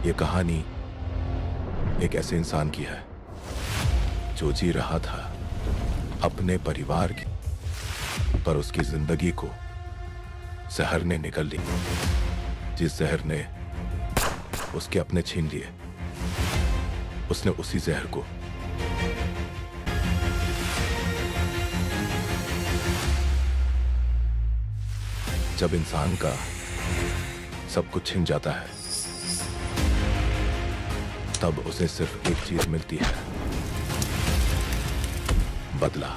ये कहानी एक ऐसे इंसान की है जो जी रहा था अपने परिवार की, पर उसकी जिंदगी को जहर ने निगल ली। जिस जहर ने उसके अपने छीन लिए, उसने उसी जहर को जब इंसान का सब कुछ छिन जाता है, तब उसे सिर्फ एक चीज मिलती है, बदला।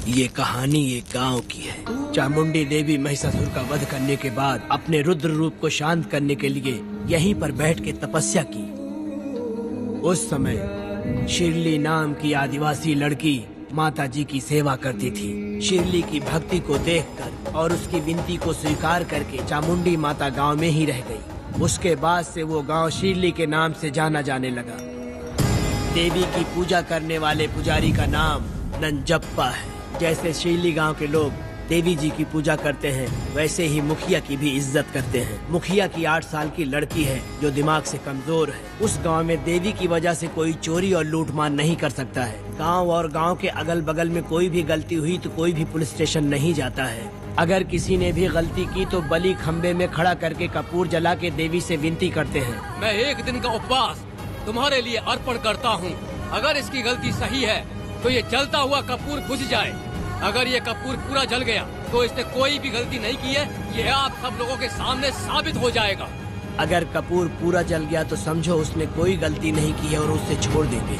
ये कहानी एक गांव की है। चामुंडी देवी महिषासुर का वध करने के बाद अपने रुद्र रूप को शांत करने के लिए यहीं पर बैठ के तपस्या की। उस समय शिरली नाम की आदिवासी लड़की माता जी की सेवा करती थी। शिरली की भक्ति को देखकर और उसकी विनती को स्वीकार करके चामुंडी माता गांव में ही रह गई। उसके बाद से वो गांव शिरली के नाम से जाना जाने लगा। देवी की पूजा करने वाले पुजारी का नाम नंजप्पा है। जैसे शिरली गांव के लोग देवी जी की पूजा करते हैं, वैसे ही मुखिया की भी इज्जत करते हैं। मुखिया की 8 साल की लड़की है जो दिमाग से कमजोर है। उस गांव में देवी की वजह से कोई चोरी और लूटमार नहीं कर सकता है। गांव और गांव के अगल बगल में कोई भी गलती हुई तो कोई भी पुलिस स्टेशन नहीं जाता है। अगर किसी ने भी गलती की तो बलि खम्बे में खड़ा करके कपूर जला के देवी से विनती करते हैं। मैं 1 दिन का उपवास तुम्हारे लिए अर्पण करता हूँ। अगर इसकी गलती सही है तो ये जलता हुआ कपूर बुझ जाए। अगर ये कपूर पूरा जल गया तो इसने कोई भी गलती नहीं की है, ये आप सब लोगों के सामने साबित हो जाएगा। अगर कपूर पूरा जल गया तो समझो उसने कोई गलती नहीं की है और उसे छोड़ देंगे।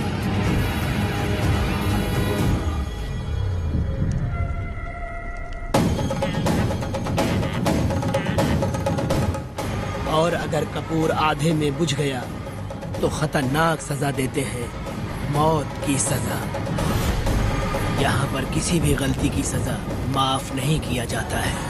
और अगर कपूर आधे में बुझ गया तो खतरनाक सजा देते हैं, मौत की सजा। यहाँ पर किसी भी गलती की सजा माफ नहीं किया जाता है।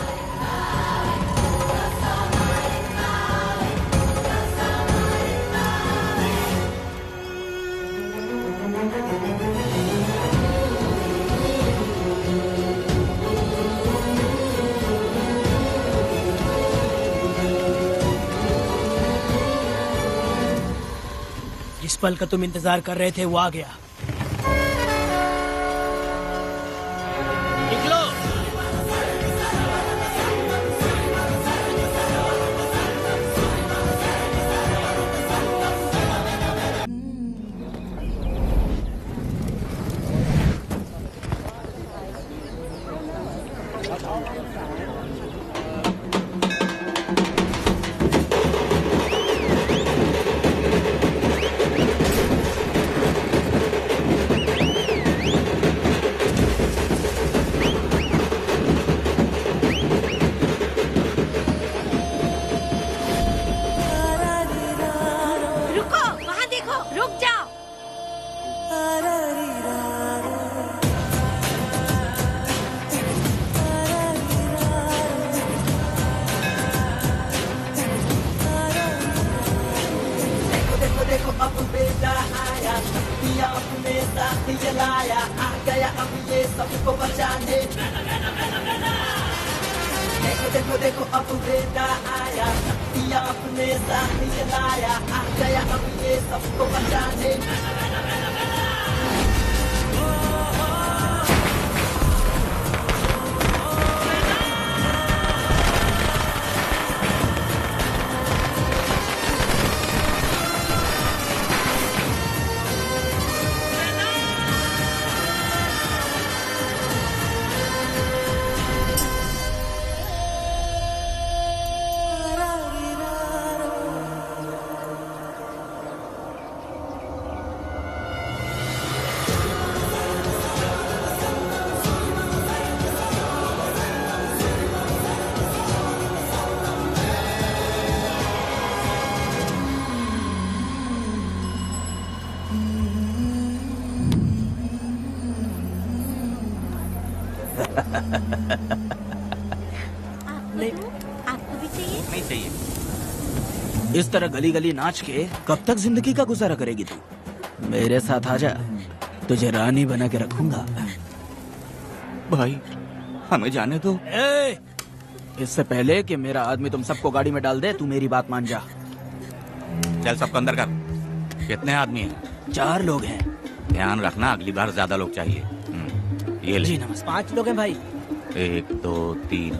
जिस पल का तुम इंतजार कर रहे थे वो आ गया। जलाया आ गया अब ये सबको बचाने। देखो देखो देखो अब बेटा आया, शक्तियाँ अपने साथ जलाया आ गया अब ये सबको बचाने। आपको भी चाहिए? नहीं चाहिए। इस तरह गली गली नाच के कब तक जिंदगी का गुजारा करेगी तू? मेरे साथ आजा, तुझे रानी बना के रखूंगा। भाई हमें जाने दो। इससे पहले कि मेरा आदमी तुम सबको गाड़ी में डाल दे, तू मेरी बात मान जा। चल सबको अंदर कर। कितने आदमी हैं? 4 लोग हैं। ध्यान रखना, अगली बार ज्यादा लोग चाहिए। ये ले। जी नमस्ते। 5 लोग हैं भाई। 1 2 3।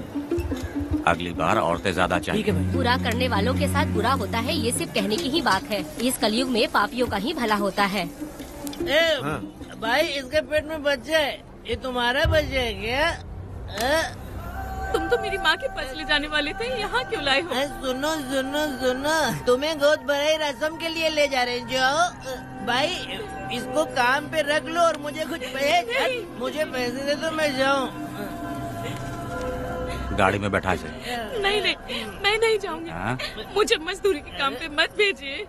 अगली बार औरतें ज्यादा ठीक चाहिए। है भाई। बुरा करने वालों के साथ बुरा होता है, ये सिर्फ कहने की ही बात है। इस कलयुग में पापियों का ही भला होता है। भाई इसके पेट में बच्चे है, ये तुम्हारा बच्चे है क्या? तुम तो मेरी माँ के पास ले जाने वाले थे, यहाँ क्यों लाए हो? सुनो सुनो सुनो, तुम्हें गोद भराई रस्म के लिए ले जा रहे हैं। जाओ भाई, इसको काम पे रख लो और मुझे कुछ मुझे पैसे दे दो, मैं जाऊँ। गाड़ी में बैठा से। नहीं नहीं, मैं नहीं जाऊंगी। हाँ? मुझे मजदूरी के काम पे मत भेजिए।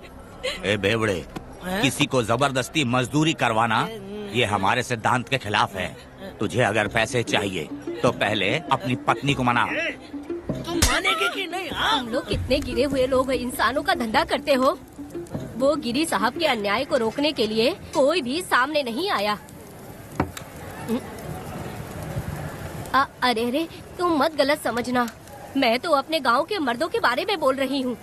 ए बेवड़े, किसी को जबरदस्ती मजदूरी करवाना ये हमारे सिद्धांत के खिलाफ है। तुझे अगर पैसे चाहिए तो पहले अपनी पत्नी को मना। तुम मानेगे कि नहीं? हाँ? हम लोग कितने गिरे हुए लोग इंसानों का धंधा करते हो। वो गिरी साहब के अन्याय को रोकने के लिए कोई भी सामने नहीं आया। अरे अरे, तुम मत गलत समझना, मैं तो अपने गांव के मर्दों के बारे में बोल रही हूँ।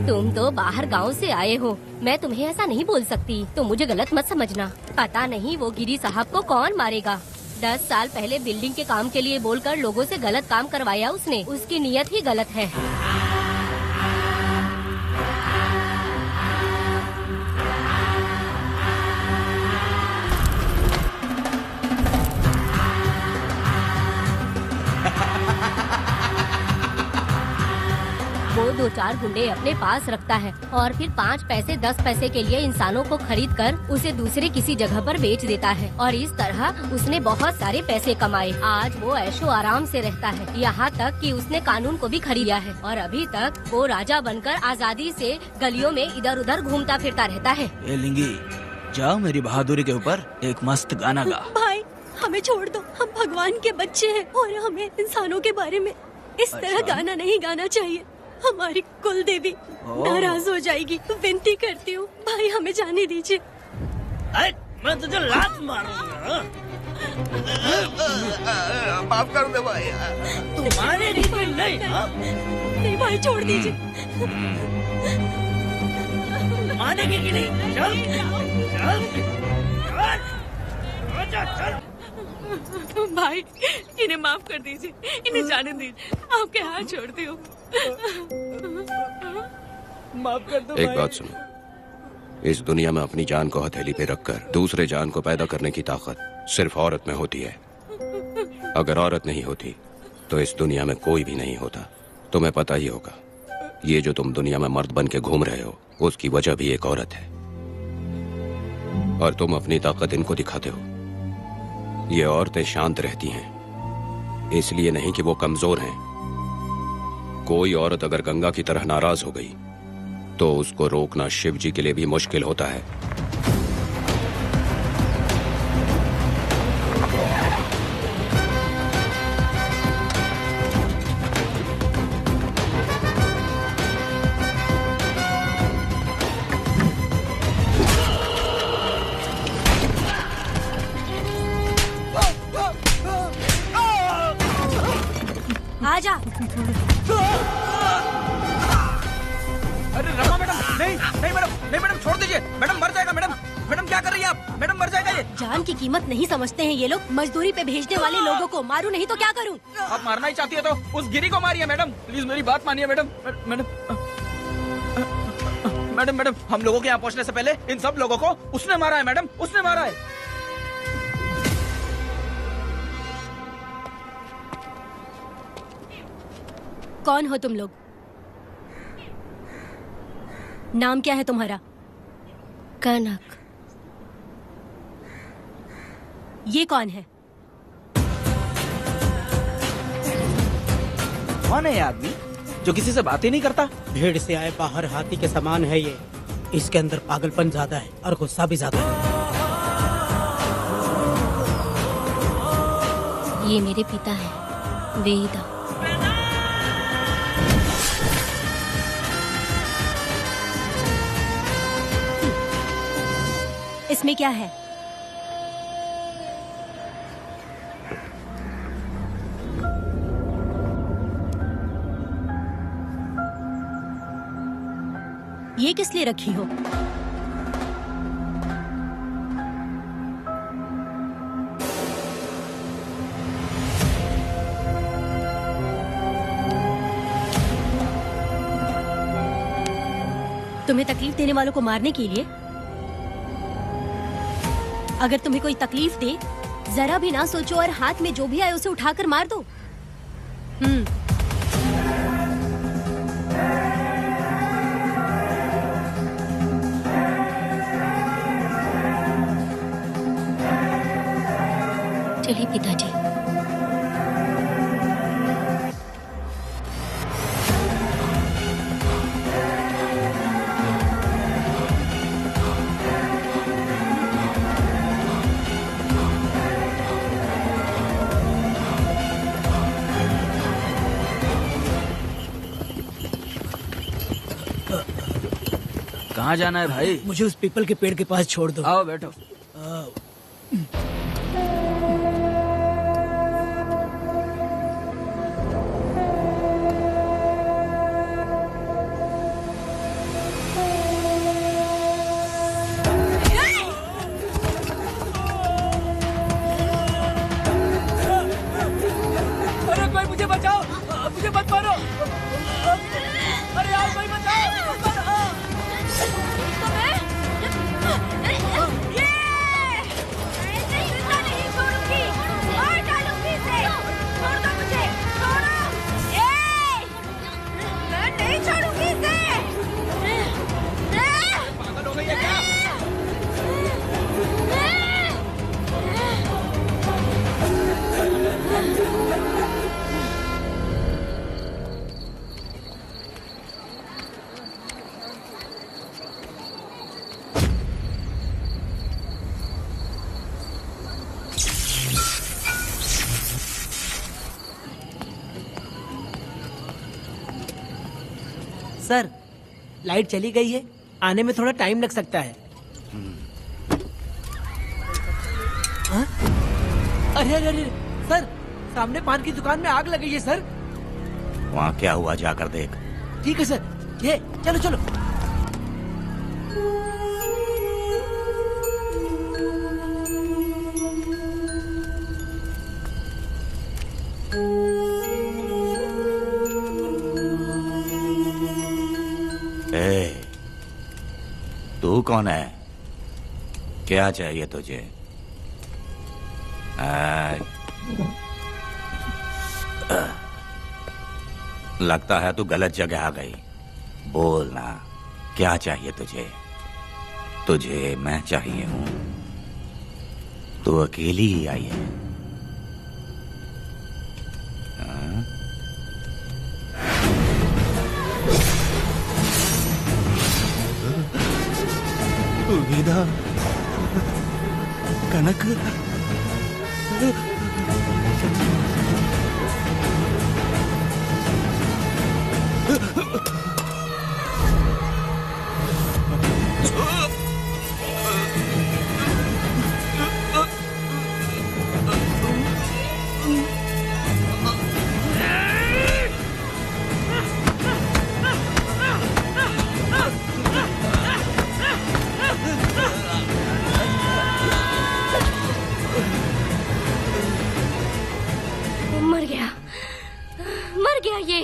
तुम तो बाहर गांव से आए हो, मैं तुम्हें ऐसा नहीं बोल सकती, तो मुझे गलत मत समझना। पता नहीं वो गिरी साहब को कौन मारेगा। 10 साल पहले बिल्डिंग के काम के लिए बोलकर लोगों से गलत काम करवाया उसने। उसकी नीयत ही गलत है। वो 2-4 गुंडे अपने पास रखता है और फिर 5 पैसे 10 पैसे के लिए इंसानों को खरीद कर उसे दूसरे किसी जगह पर बेच देता है। और इस तरह उसने बहुत सारे पैसे कमाए। आज वो ऐशो आराम से रहता है, यहाँ तक कि उसने कानून को भी खरीदा है और अभी तक वो राजा बनकर आजादी से गलियों में इधर उधर घूमता फिरता रहता है। ए लिंगी, जाओ मेरी बहादुरी के ऊपर एक मस्त गाना गा। भाई हमें छोड़ दो, हम भगवान के बच्चे हैं और हमें इंसानों के बारे में इस तरह गाना नहीं गाना चाहिए। हमारी कुल देवी नाराज हो जाएगी। विनती करती हूँ भाई, हमें जाने दीजिए। मैं तुझे लात मारूंगा। माफ कर दे भाई। तुम मानेगी कि नहीं? हाँ? नहीं भाई, छोड़ दीजिए। मानेगी कि नहीं? चल चल चल चल। भाई इन्हें माफ कर दीजिए, इन्हें जाने दीजिए, आपके हाथ छोड़ती हूँ। माफ कर दो एक भाई। बात सुनो, इस दुनिया में अपनी जान को हथेली पे रखकर दूसरे जान को पैदा करने की ताकत सिर्फ औरत में होती है। अगर औरत नहीं होती तो इस दुनिया में कोई भी नहीं होता। तुम्हें पता ही होगा, ये जो तुम दुनिया में मर्द बन के घूम रहे हो उसकी वजह भी एक औरत है। और तुम अपनी ताकत इनको दिखाते हो। ये औरतें शांत रहती हैं, इसलिए नहीं कि वो कमजोर हैं। कोई औरत अगर गंगा की तरह नाराज हो गई तो उसको रोकना शिव जी के लिए भी मुश्किल होता है। आजा। अरे रमा मैडम, नहीं नहीं मैडम, नहीं मैडम, छोड़ दीजिए मैडम, मर जाएगा मैडम। मैडम क्या कर रही है आप? मैडम मर जाएगा ये। जान की कीमत नहीं समझते हैं ये लोग। मजदूरी पे भेजने वाले लोगों को मारूं नहीं तो क्या करूं? आप मारना ही चाहती है तो उस गिरी को मारिए मैडम, प्लीज मेरी बात मानिए मैडम। मैडम मैडम मैडम, हम लोगों के यहाँ पहुँचने से पहले इन सब लोगों को उसने मारा है मैडम, उसने मारा है। कौन हो तुम लोग? नाम क्या है तुम्हारा? कनक। ये कौन है? कौन है ये आदमी जो किसी से बात ही नहीं करता? भीड़ से आए बाहर हाथी के समान है ये। इसके अंदर पागलपन ज्यादा है और गुस्सा भी ज्यादा है। ये मेरे पिता हैं, वेदा। इसमें क्या है? ये किस लिए रखी हो? तुम्हें तकलीफ देने वालों को मारने के लिए? अगर तुम्हें कोई तकलीफ दे, जरा भी ना सोचो और हाथ में जो भी आए उसे उठाकर मार दो। चलिए पिताजी। कहाँ जाना है भाई? मुझे उस पीपल के पेड़ के पास छोड़ दो। आओ बैठो। अरे कोई मुझे बचाओ, मुझे मत मारो। अरे यार कोई बचाओ। सर, लाइट चली गई है, आने में थोड़ा टाइम लग सकता है। हाँ? अरे अरे अरे सर, सामने पान की दुकान में आग लगी है सर। वहाँ क्या हुआ जाकर देख। ठीक है सर, ये चलो चलो। तू कौन है? क्या चाहिए तुझे? लगता है तू गलत जगह आ गई। बोल ना, क्या चाहिए तुझे? तुझे मैं चाहिए हूं। तू अकेली ही आई है। वेदा, कनक, मर गया ये।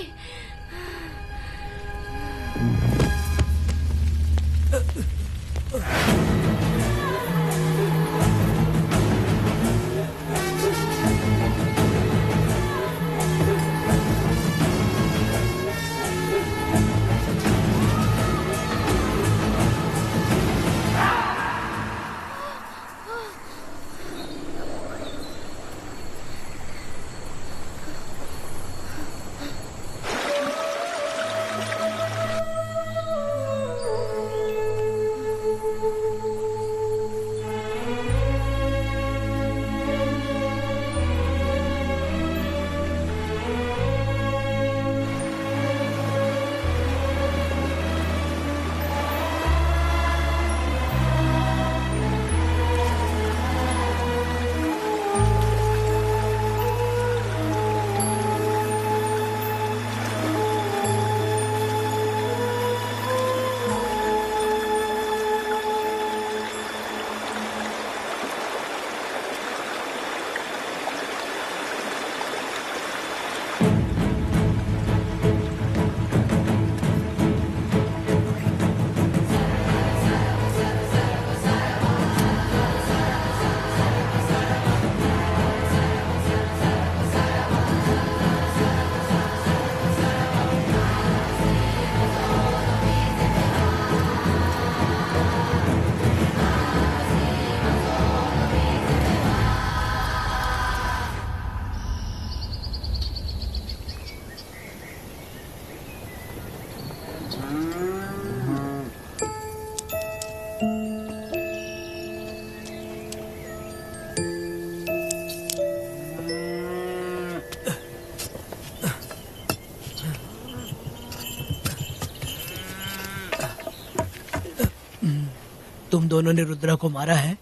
दोनों ने रुद्रा को मारा है,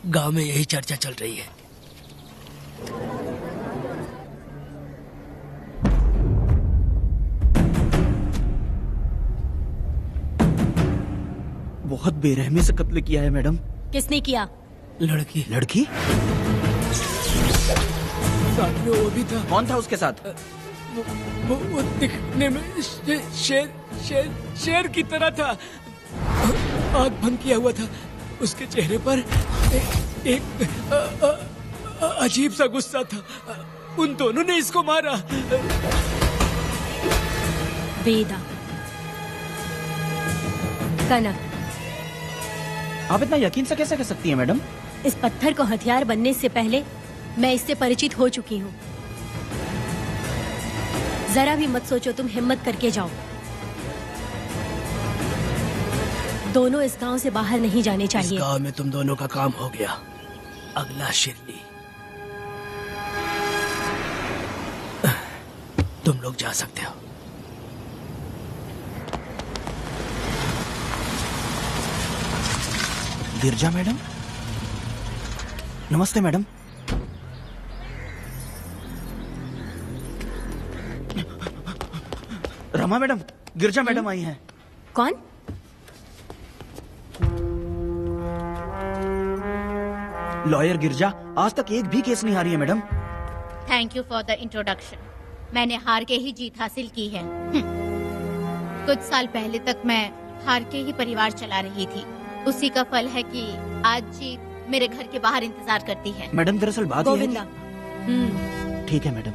गांव में यही चर्चा चल रही है। बहुत बेरहमी से कत्ल किया है मैडम। किसने किया? लड़की। लड़की? साथ में वो भी था। कौन था उसके साथ? वो दिखने में शेर की तरह था। आग बंद किया हुआ था। उसके चेहरे पर एक अजीब सा गुस्सा था। उन दोनों ने इसको मारा। वेदा, कनक, आप इतना यकीन से कैसे कह सकती हैं मैडम? इस पत्थर को हथियार बनने से पहले मैं इससे परिचित हो चुकी हूँ। जरा भी मत सोचो, तुम हिम्मत करके जाओ। दोनों इस गांव से बाहर नहीं जाने चाहिए। इस गांव में तुम दोनों का काम हो गया। अगला शिरली। तुम लोग जा सकते हो। गिरजा मैडम, नमस्ते मैडम। रमा मैडम, गिरजा मैडम आई हैं। कौन? लॉयर गिरजा आज तक एक भी केस नहीं हारी है madam. Thank you for the introduction. मैंने हार के ही जीत हासिल की है। कुछ साल पहले तक मैं हार के ही परिवार चला रही थी। उसी का फल है कि आज जीत मेरे घर के बाहर इंतजार करती है। मैडम दरअसल बात ये है गोविंदा। कि... ठीक है मैडम।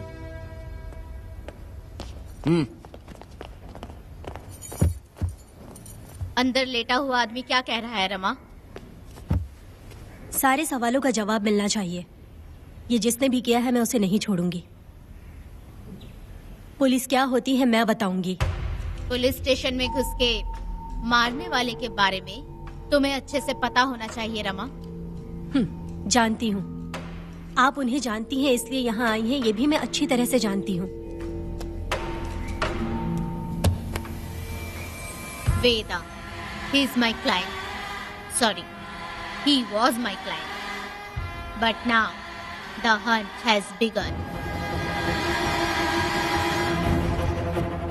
अंदर लेटा हुआ आदमी क्या कह रहा है रमा? सारे सवालों का जवाब मिलना चाहिए। ये जिसने भी किया है मैं उसे नहीं छोड़ूंगी। पुलिस क्या होती है मैं बताऊंगी। पुलिस स्टेशन में घुस के मारने वाले के बारे में तुम्हें अच्छे से पता होना चाहिए रमा। जानती हूँ। आप उन्हें जानती हैं इसलिए यहाँ आई हैं, ये भी मैं अच्छी तरह से जानती हूँ। वेदा, he is my client. Sorry, he was my client. But now the hunt has begun.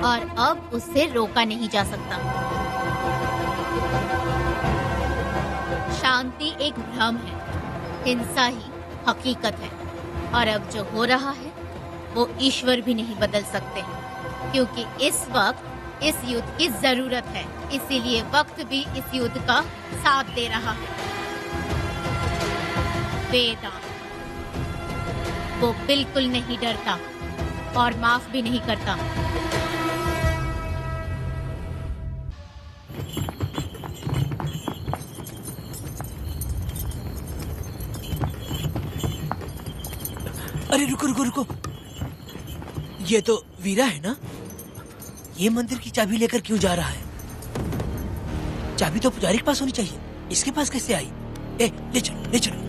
और अब उससे रोका नहीं जा सकता। शांति एक भ्रम है, हिंसा ही हकीकत है। और अब जो हो रहा है वो ईश्वर भी नहीं बदल सकते, क्योंकि इस वक्त इस युद्ध की जरूरत है। इसीलिए वक्त भी इस युद्ध का साथ दे रहा है। वेदा, वो बिल्कुल नहीं डरता और माफ भी नहीं करता। अरे रुको रुको रुको, ये तो वीरा है ना? ये मंदिर की चाबी लेकर क्यों जा रहा है? चाबी तो पुजारी के पास होनी चाहिए, इसके पास कैसे आई? ले चलो ले चलो।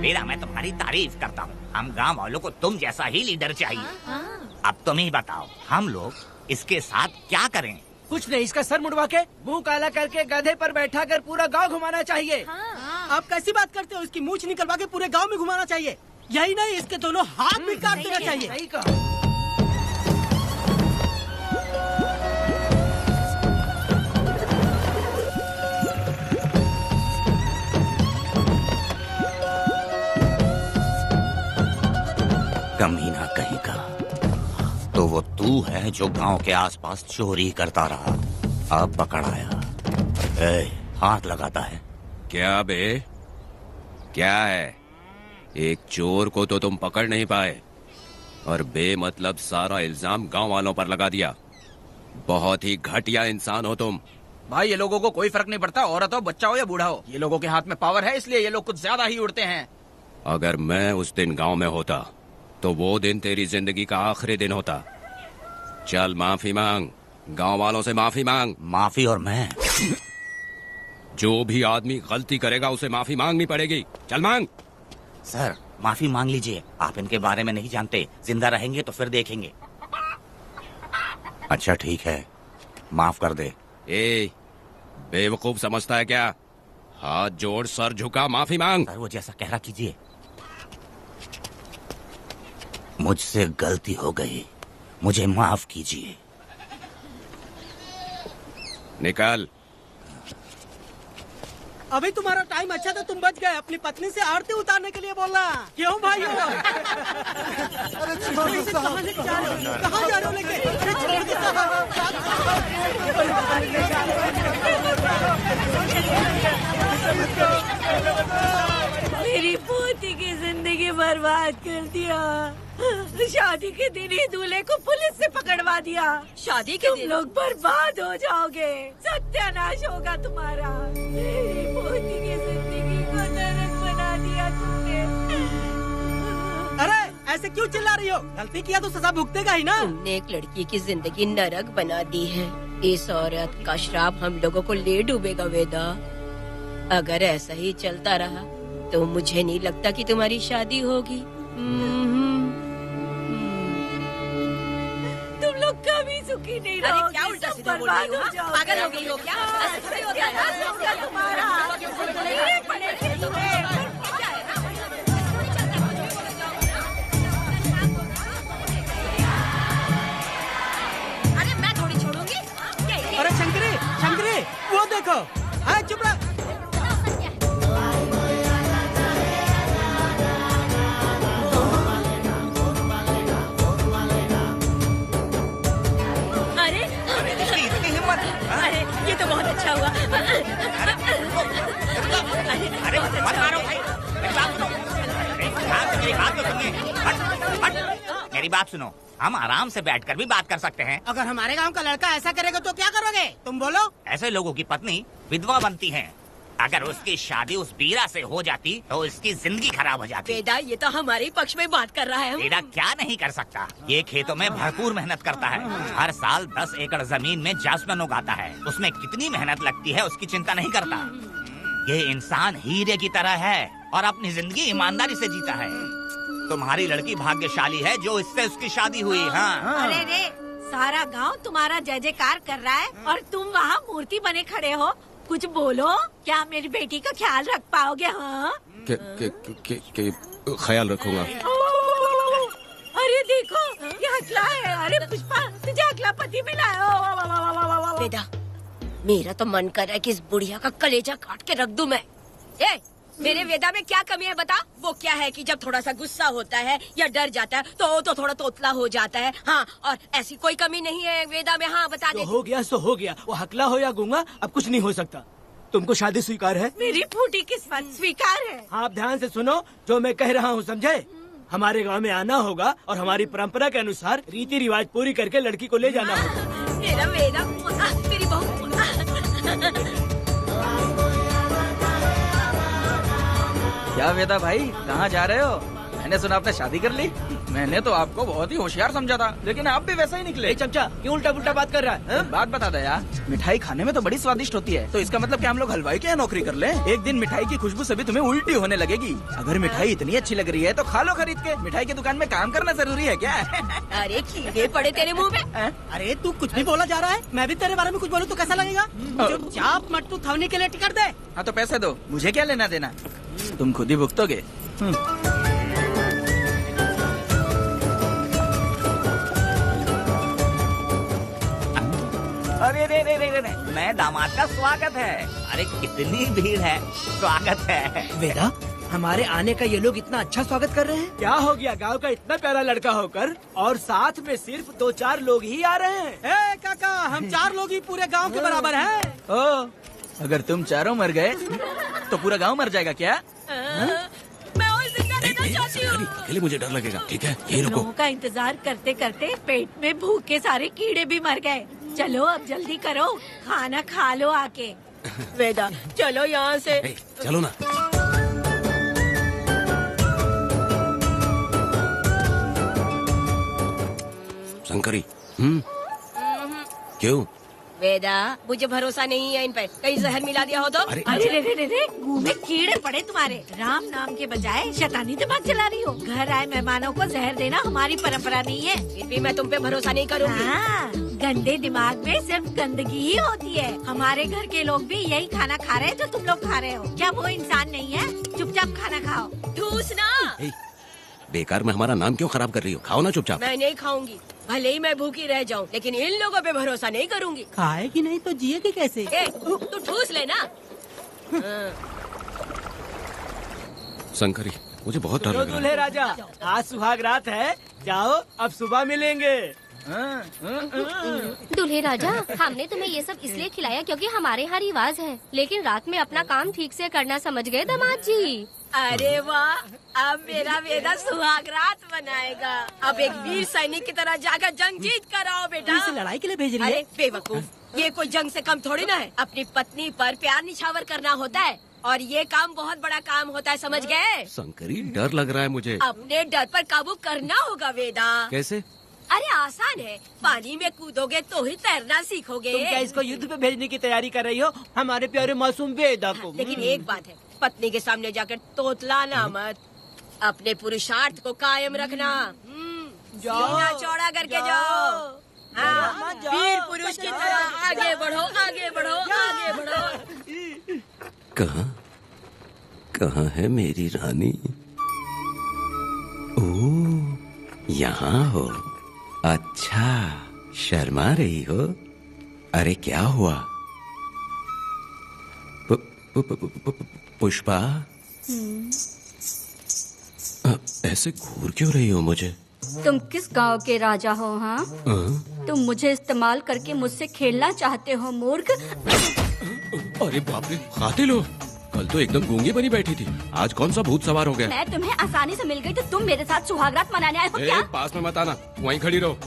वीरा, मैं तुम्हारी तारीफ करता हूँ। हम गांव वालों को तुम जैसा ही लीडर चाहिए। अब तुम ही बताओ, हम लोग इसके साथ क्या करें? कुछ नहीं, इसका सर मुड़वा के मुंह काला करके गधे पर बैठा कर पूरा गांव घुमाना चाहिए। आप कैसी बात करते हो? इसकी मूछ निकलवा के पूरे गांव में घुमाना चाहिए। यही नहीं, इसके दोनों हाथ भी काट देना चाहिए। सही कहा। कमीना कहीं का। तो वो तू है जो गांव के आसपास चोरी करता रहा, अब पकड़ आया। हाथ लगाता है। क्या बे, क्या है? एक चोर को तो तुम पकड़ नहीं पाए और बेमतलब सारा इल्जाम गांव वालों पर लगा दिया। बहुत ही घटिया इंसान हो तुम। भाई ये लोगों को कोई फर्क नहीं पड़ता, औरत हो, बच्चा हो या बूढ़ा हो। ये लोगों के हाथ में पावर है, इसलिए ये लोग कुछ ज्यादा ही उड़ते हैं। अगर मैं उस दिन गांव में होता तो वो दिन तेरी जिंदगी का आखिरी दिन होता। चल माफी मांग, गांव वालों से माफी मांग। माफी? और मैं? जो भी आदमी गलती करेगा उसे माफी मांगनी पड़ेगी। चल मांग। सर माफी मांग लीजिए, आप इनके बारे में नहीं जानते। जिंदा रहेंगे तो फिर देखेंगे। अच्छा ठीक है, माफ कर दे। ए, बेवकूफ समझता है क्या? हाथ जोड़, सर झुका, माफी मांग। सर वो जैसा कह रहा कीजिए। मुझसे गलती हो गई, मुझे माफ कीजिए। निकल। अभी तुम्हारा टाइम अच्छा था, तुम बच गए। अपनी पत्नी से आरती उतारने के लिए बोलना। क्यों भाइयों? अरे कहाँ लेके जा रहे हो? कहाँ जा रहे हो लेके? अरे छोड़ के मेरी पोती की जिंदगी बर्बाद कर दिया। शादी के दिन ही दूल्हे को पुलिस से पकड़वा दिया। शादी के तुम लोग बर्बाद हो जाओगे, सत्यानाश होगा तुम्हारा। मेरी पोती की जिंदगी को नरक बना दिया तुमने। अरे ऐसे क्यों चिल्ला रही हो? गलती किया तो सजा भुगतेगा ही ना। तुमने एक लड़की की जिंदगी नरक बना दी है। इस औरत का श्राप हम लोगों को ले डूबेगा वेदा। अगर ऐसा ही चलता रहा तो मुझे नहीं लगता कि तुम्हारी शादी होगी। तुम लोग कभी सुखी नहीं रहोगे। अरे क्या उल्टा सीधा बोल रही हो? पागल हो गई हो क्या? ऐसा थोड़ी होता है। तुम्हारा अरे मैं थोड़ी छोड़ूंगी। अरे शंकरी, शंकरी, वो देखो। हाँ चुप रह। अरे ये तो बहुत अच्छा हुआ। अरे मत मारो भाई, मेरी बात सुनो। हम आराम से बैठकर भी बात कर सकते हैं। अगर हमारे गांव का लड़का ऐसा करेगा तो क्या करोगे? तुम बोलो। ऐसे लोगों की पत्नी विधवा बनती है। अगर उसकी शादी उस बीरा से हो जाती तो इसकी जिंदगी खराब हो जाती। वेदा ये तो हमारे पक्ष में बात कर रहा है। वेदा क्या नहीं कर सकता? ये खेतों में भरपूर मेहनत करता है। हर साल 10 एकड़ जमीन में जासमन उगाता है। उसमें कितनी मेहनत लगती है उसकी चिंता नहीं करता। ये इंसान हीरे की तरह है और अपनी जिंदगी ईमानदारी से जीता है। तुम्हारी लड़की भाग्यशाली है जो इससे उसकी शादी हुई। हाँ। अरे रे, सारा गांव तुम्हारा जय जयकार कर रहा है और तुम वहाँ मूर्ति बने खड़े हो। कुछ बोलो, क्या मेरी बेटी का ख्याल रख पाओगे? हाँ ख्याल रखूंगा। अरे देखो ये हकला है। अरे पुष्पा, तुझे हकला पति मिला है। वेदा मेरा तो मन कर रहा है कि इस बुढ़िया का कलेजा काट के रख दूं मैं। मेरे वेदा में क्या कमी है बता? वो क्या है कि जब थोड़ा सा गुस्सा होता है या डर जाता है तो थोड़ा तोतला हो जाता है। हाँ, और ऐसी कोई कमी नहीं है वेदा में। हाँ बता दे। हो गया सो हो गया। वो हकला हो या गूंगा अब कुछ नहीं हो सकता। तुमको शादी स्वीकार है? मेरी फूटी किस्मत स्वीकार है। हाँ, आप ध्यान से सुनो जो मैं कह रहा हूँ, समझे? हमारे गांव में आना होगा और हमारी परंपरा के अनुसार रीति रिवाज पूरी करके लड़की को ले जाना होगा। मेरा वेदा, मेरी बहू। क्या वेदा भाई, कहाँ जा रहे हो? मैंने सुना आपने शादी कर ली। मैंने तो आपको बहुत ही होशियार समझा था, लेकिन आप भी वैसा ही निकले। चमचा क्यों उल्टा पुल्टा बात कर रहा है? बात बता दे यार, मिठाई खाने में तो बड़ी स्वादिष्ट होती है, तो इसका मतलब क्या हम लोग हलवाई के यहाँ नौकरी कर लें? एक दिन मिठाई की खुशबू से भी तुम्हें उल्टी होने लगेगी। अगर मिठाई इतनी अच्छी लग रही है तो खा लो खरीद के। मिठाई की दुकान में काम करना जरूरी है क्या? अरे कीड़े पड़े तेरे मुँह में। अरे तू कुछ भी बोला जा रहा है। मैं भी तेरे बारे में कुछ बोलूँ तो कैसा लगेगा? चुपचाप मट्टू थवने के लिए टिकट दे। हाँ तो पैसे दो, मुझे क्या लेना देना, तुम खुद ही भुगतोगे। अरे रे रे रे रे नए दामाद का स्वागत है। अरे कितनी भीड़ है, स्वागत है। वेदा, हमारे आने का ये लोग इतना अच्छा स्वागत कर रहे हैं। क्या हो गया गांव का इतना प्यारा लड़का होकर और साथ में सिर्फ 2-4 लोग ही आ रहे हैं। ए काका, हम 4 लोग ही पूरे गांव के बराबर हैं। ओ, अगर तुम चारों मर गए तो पूरा गांव मर जाएगा क्या? मैं और जिंदा रहना चाहती हूँ। अकेले मुझे डर लगेगा, ठीक है? यही रुको। लोगों का इंतजार करते करते पेट में भूख के सारे कीड़े भी मर गए। चलो अब जल्दी करो, खाना खा लो आके। वेदा, चलो यहाँ से। चलो ना। शंकरी, क्यों? वेदा, मुझे भरोसा नहीं है इन पे, कहीं जहर मिला दिया हो तो? अरे अरे रे रे रे, मुंह में कीड़े पड़े तुम्हारे। राम नाम के बजाय शैतानी दिमाग चला रही हो। घर आए मेहमानों को जहर देना हमारी परंपरा नहीं है। फिर भी मैं तुम पे भरोसा नहीं करूँगी। हाँ, गंदे दिमाग में सिर्फ गंदगी ही होती है। हमारे घर के लोग भी यही खाना खा रहे हैं जो तुम लोग खा रहे हो। क्या वो इंसान नहीं है? चुपचाप खाना खाओ। ठूसना। बेकार में हमारा नाम क्यों खराब कर रही हो? खाओ ना चुपचाप। मैं नहीं खाऊंगी, भले ही मैं भूखी रह जाऊं, लेकिन इन लोगों पे भरोसा नहीं करूंगी। खाएगी नहीं तो जिएगी कैसे? ए, तू ठूस लेना। शंकरी, मुझे बहुत डर लग रहा दूल्हे है। राजा, आज सुहाग रात है, जाओ अब सुबह मिलेंगे। दूल्हे राजा, हमने तुम्हें ये सब इसलिए खिलाया क्योंकि हमारे यहाँ रिवाज है, लेकिन रात में अपना काम ठीक से करना समझ गए दामाद जी। अरे वाह, अब मेरा वेदा सुहाग रात मनाएगा। अब एक वीर सैनिक की तरह जाकर जंग जीत कर आओ बेटा। इसे लड़ाई के लिए भेज रही है? अरे बेवकूफ, ये कोई जंग से कम थोड़ी ना है। अपनी पत्नी पर प्यार निछावर करना होता है और ये काम बहुत बड़ा काम होता है, समझ गए? शंकरी, डर लग रहा है मुझे। अपने डर पर काबू करना होगा वेदा। कैसे? अरे आसान है, पानी में कूदोगे तो ही तैरना सीखोगे। तुम क्या इसको युद्ध पे भेजने की तैयारी कर रही हो? हमारे प्यारे मासूम वेदा को। लेकिन एक बात है, पत्नी के सामने जाकर तोतलाना मत। अपने पुरुषार्थ को कायम रखना। सीना चौड़ा करके जाओ। हाँ, वीर पुरुष की तरह आगे बढ़ो, आगे बढ़ो, आगे बढ़ो। कहाँ है मेरी रानी? ओ, यहाँ हो। अच्छा, शर्मा रही हो? अरे क्या हुआ? पुष्पा, ऐसे घूर क्यों रही हो मुझे? तुम किस गांव के राजा हो? हाँ, तुम मुझे इस्तेमाल करके मुझसे खेलना चाहते हो मूर्ख? अरे बाप रे, कातिल हो। कल तो एकदम गूंगी बनी बैठी थी, आज कौन सा भूत सवार हो गया? मैं तुम्हें आसानी से मिल गई तो तुम मेरे साथ सुहागरात मनाने आए हो क्या? पास में मत आना, वहीं खड़ी रहो।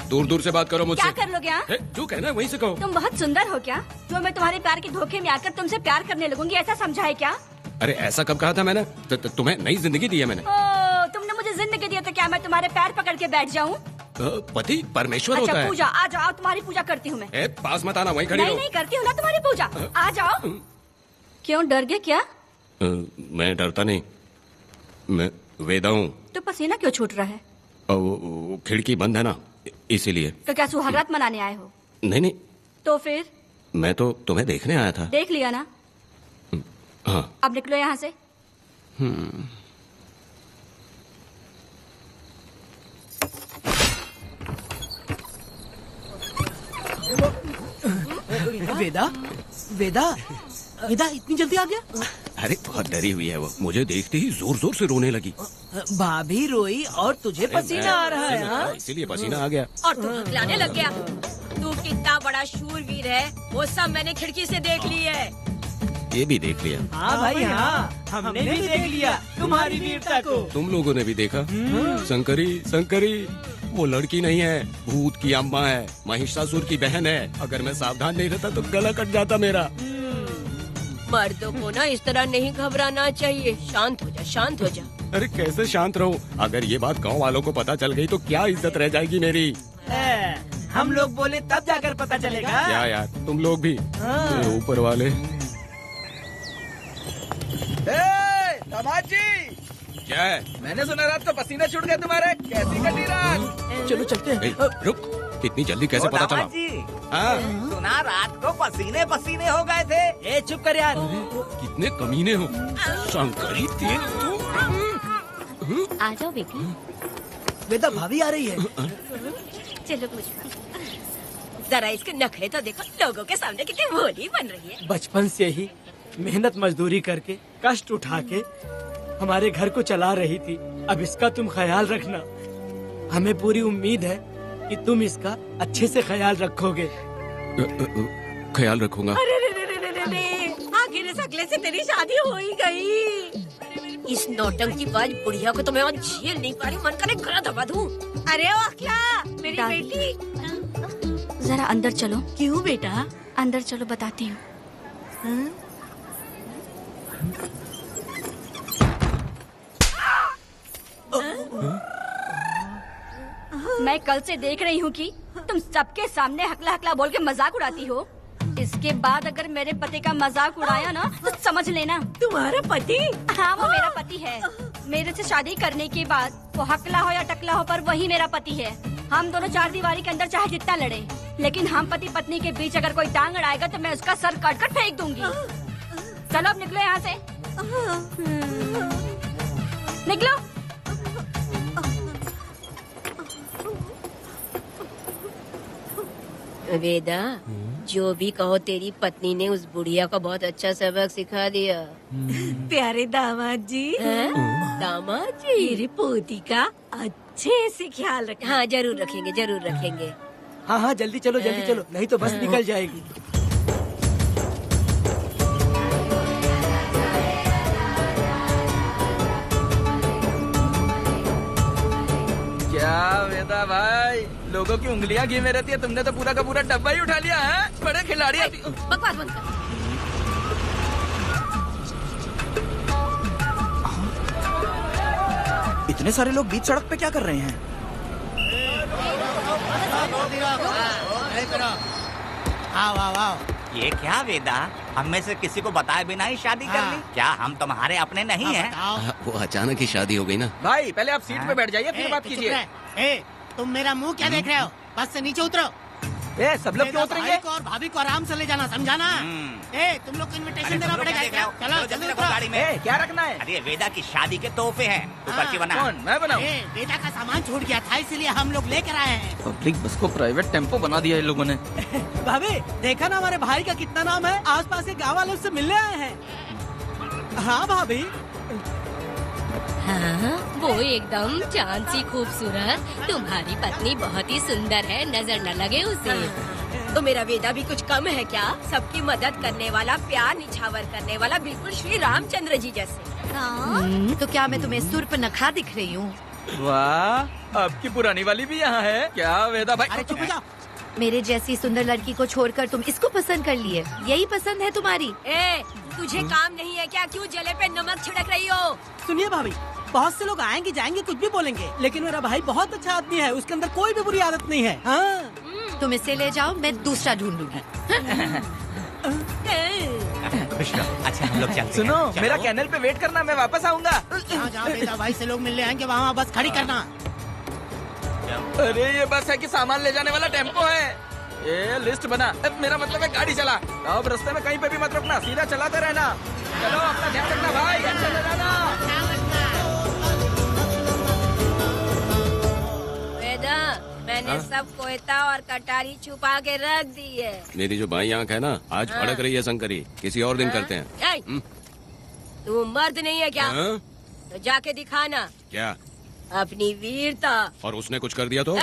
दूर दूर से बात करो मुझसे। क्या कर लोगे? हाँ? जो कहना है वहीं से कहो। तुम बहुत सुंदर हो क्या, जो मैं तुम्हारे प्यार के धोखे में आकर तुमसे प्यार करने लगूंगी, ऐसा समझा है क्या? अरे ऐसा कब कहा था मैंने? तुम्हें नई जिंदगी दी है मैंने। ओ, तुमने मुझे जिंदगी दी है तो क्या मैं तुम्हारे पैर पकड़ के बैठ जाऊँ? पति परमेश्वर अच्छा, होता है। पूजा, आ जाओ, तुम्हारी पूजा करती हूँ मैं। पास मत आना, वहीं खड़ी रहो। नहीं करती हूँ ना तुम्हारी पूजा, आ जाओ। क्यों डर गए क्या? मैं डरता नहीं, मैं वेदा हूँ। तो पसीना क्यों छूट रहा है? वो खिड़की बंद है ना, इसीलिए। तो क्या सुहागरात मनाने आए हो? नहीं, तो फिर? मैं तो तुम्हें देखने आया था। देख लिया ना? हाँ। अब निकलो यहाँ से। वेदा, वेदा, वेदा इतनी जल्दी आ गया? अरे बहुत डरी हुई है वो, मुझे देखते ही जोर जोर से रोने लगी। भाभी रोई और तुझे पसीना आ रहा है? हाँ? इसीलिए पसीना आ गया। और तू हकलाने लग गया। तू कितना बड़ा शूरवीर है, वो सब मैंने खिड़की से देख ली है। ये भी देख लिया? हाँ भाई हाँ, हमने भी देख लिया तुम्हारी वीरता को। तुम लोगों ने भी देखा? शंकरी, शंकरी, वो लड़की नहीं है, भूत की अम्मा है, महिषासुर की बहन है। अगर मैं सावधान नहीं रहता तो गला कट जाता मेरा। मर्दों को ना इस तरह नहीं घबराना चाहिए। शांत हो जा, शांत हो जा। अरे कैसे शांत रहूं? अगर ये बात गांव वालों को पता चल गई तो क्या इज्जत रह जाएगी मेरी? हम लोग बोले तब जाकर पता चलेगा। क्या यार, तुम लोग भी ऊपर वाले। दामाद जी, क्या है? मैंने सुना रात को पसीने छूट गए तुम्हारे, कैसी कटी रात? चलो चलते हैं। रुक, इतनी जल्दी कैसे पता चला? जी, हाँ? सुना रात को पसीने पसीने हो गए थे। ए चुप कर यार। कितने कमीने हो शंकरी, तेल तू। आ जाओ बेटी। वेदा, भाभी आ रही है। चलो पुष्पा। जरा इसके नखरे तो देखो, लोगों के सामने कितनी भोली बन रही है। बचपन से ही मेहनत मजदूरी करके कष्ट उठा के हमारे घर को चला रही थी। अब इसका तुम ख्याल रखना। हमें पूरी उम्मीद है कि तुम इसका अच्छे से ख्याल रखोगे। ख्याल रखूंगा। अरे रे रे रे रे रे रे, आखिर इस अगले से तेरी शादी हो ही गई। इस नौटंकीबाज बुढ़िया को तो मैं और झेल नहीं पा रही, मन करे गला दबा दूं। अरे ओ अखिला, मेरी बेटी, जरा अंदर चलो। क्यों बेटा? अंदर चलो, बताती हूँ। मैं कल से देख रही हूँ कि तुम सबके सामने हकला हकला बोल के मजाक उड़ाती हो। इसके बाद अगर मेरे पति का मजाक उड़ाया ना तो समझ लेना। तुम्हारा पति? हाँ, वो मेरा पति है। मेरे से शादी करने के बाद वो हकला हो या टकला हो, पर वही मेरा पति है। हम दोनों चार दीवारी के अंदर चाहे जितना लड़े, लेकिन हम पति पत्नी के बीच अगर कोई टांग अड़ाएगा तो मैं उसका सर काट कर फेंक दूंगी। चलो अब निकलो यहाँ से, निकलो। वेदा, जो भी कहो, तेरी पत्नी ने उस बुढ़िया को बहुत अच्छा सबक सिखा दिया। प्यारे दामाद जी, दामाद जी, मेरी पोती का अच्छे से ख्याल रखें। हाँ, जरूर रखेंगे, जरूर रखेंगे। हाँ हाँ, जल्दी चलो, जल्दी चलो, नहीं तो बस निकल जाएगी। क्या वेदा भाई, लोगों की उंगलियां घी में रहती है, तुमने तो पूरा का पूरा डब्बा ही उठा लिया है। बड़े खिलाड़ी। बकवास बंद कर। इतने सारे लोग बीच सड़क पे क्या कर रहे हैं? ये क्या वेदा, हम में से किसी को बताए बिना ही शादी कर ली? क्या हम तुम्हारे अपने नहीं हैं? वो अचानक ही शादी हो गई ना। भाई पहले आप सीट पे बैठ जाइए, फिर बात कीजिए। तुम मेरा मुंह क्या देख रहे हो? बस से नीचे उतरो। सब लोग क्यों उतरेंगे? भाई को और भाभी को आराम से ले जाना, समझाना? तुम लोग को इनविटेशन देना पड़ेगा क्या? चलो जल्दी उतरो। गाड़ी में क्या रखना है? अरे वेदा की शादी के तोहफे हैं, तू पर्ची बना। कौन? मैं बनाऊं? बेटा का सामान छूट गया था, इसलिए हम लोग लेकर आए हैं। पब्लिक बस को प्राइवेट टेम्पो बना दिया इन लोगों ने। भाभी, देखा ना हमारे भाई का कितना नाम है? आसपास के गाँव वाले उससे मिलने आए हैं। हाँ भाभी। हाँ, वो एकदम चांद सी खूबसूरत। तुम्हारी पत्नी बहुत ही सुंदर है, नजर न लगे उसे। तो मेरा वेदा भी कुछ कम है क्या? सबकी मदद करने वाला, प्यार निछावर करने वाला, बिल्कुल श्री रामचंद्र जी जैसे। तो क्या मैं तुम्हें सुर्पनखा दिख रही हूँ? वाह, आपकी पुरानी वाली भी यहाँ है क्या वेदा भाई? अरे चुप हो जाओ। मेरे जैसी सुंदर लड़की को छोड़कर तुम इसको पसंद कर लिए, यही पसंद है तुम्हारी? तुझे काम नहीं है क्या? क्यों जले पे नमक छिड़क रही हो? सुनिए भाभी, बहुत से लोग आएंगे जाएंगे, कुछ भी बोलेंगे, लेकिन मेरा भाई बहुत अच्छा आदमी है, उसके अंदर कोई भी बुरी आदत नहीं है। हाँ। तुम इसे ले जाओ, मैं दूसरा ढूंढ लूंगी। खुश रहो। अच्छा हम लोग चलते हैं। सुनो, चलो। मेरा कैनल पे वेट करना, मैं वापस आऊंगा। जहाँ बेटा भाई से लोग मिलने आएंगे वहाँ बस खड़ी करना। अरे ये बस है कि सामान ले जाने वाला टेम्पो है। ये लिस्ट बना, मेरा मतलब है गाड़ी चला। अब रास्ते में कहीं पे भी मत रुकना, सीधा चलाते रहना। चलो अपना ध्यान रखना भाई, अच्छे से जाना। वेदा, मैंने सब कोयता और कटारी छुपा के रख दी है। मेरी जो बाई आंख है ना, आज फड़क रही है शंकरी। किसी और दिन करते हैं। तू मर्द नहीं है क्या? तो जाके दिखाना क्या? अपनी वीरता। और उसने कुछ कर दिया तो?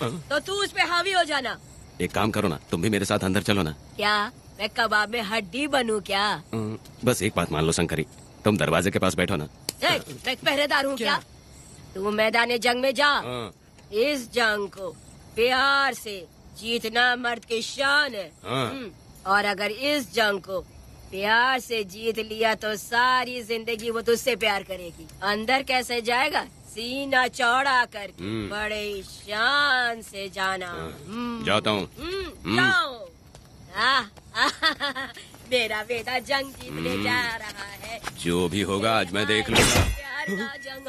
तो तू उस पे हावी हो जाना। एक काम करो ना, तुम भी मेरे साथ अंदर चलो ना। क्या मैं कबाब में हड्डी बनूं क्या? बस एक बात मान लो शंकरी, तुम दरवाजे के पास बैठो ना। मैं पहरेदार हूँ क्या? तू मैदान जंग में जा। इस जंग को प्यार से जीतना मर्द की शान है। और अगर इस जंग को प्यार से जीत लिया तो सारी जिंदगी वो तुझसे प्यार करेगी। अंदर कैसे जाएगा? सीना चौड़ा करके बड़े शान से जाना। जाता हूँ। जाओ। मेरा बेटा जंग जीतने जा रहा है। जो भी होगा आज मैं देख लूंगा। प्यार का जंग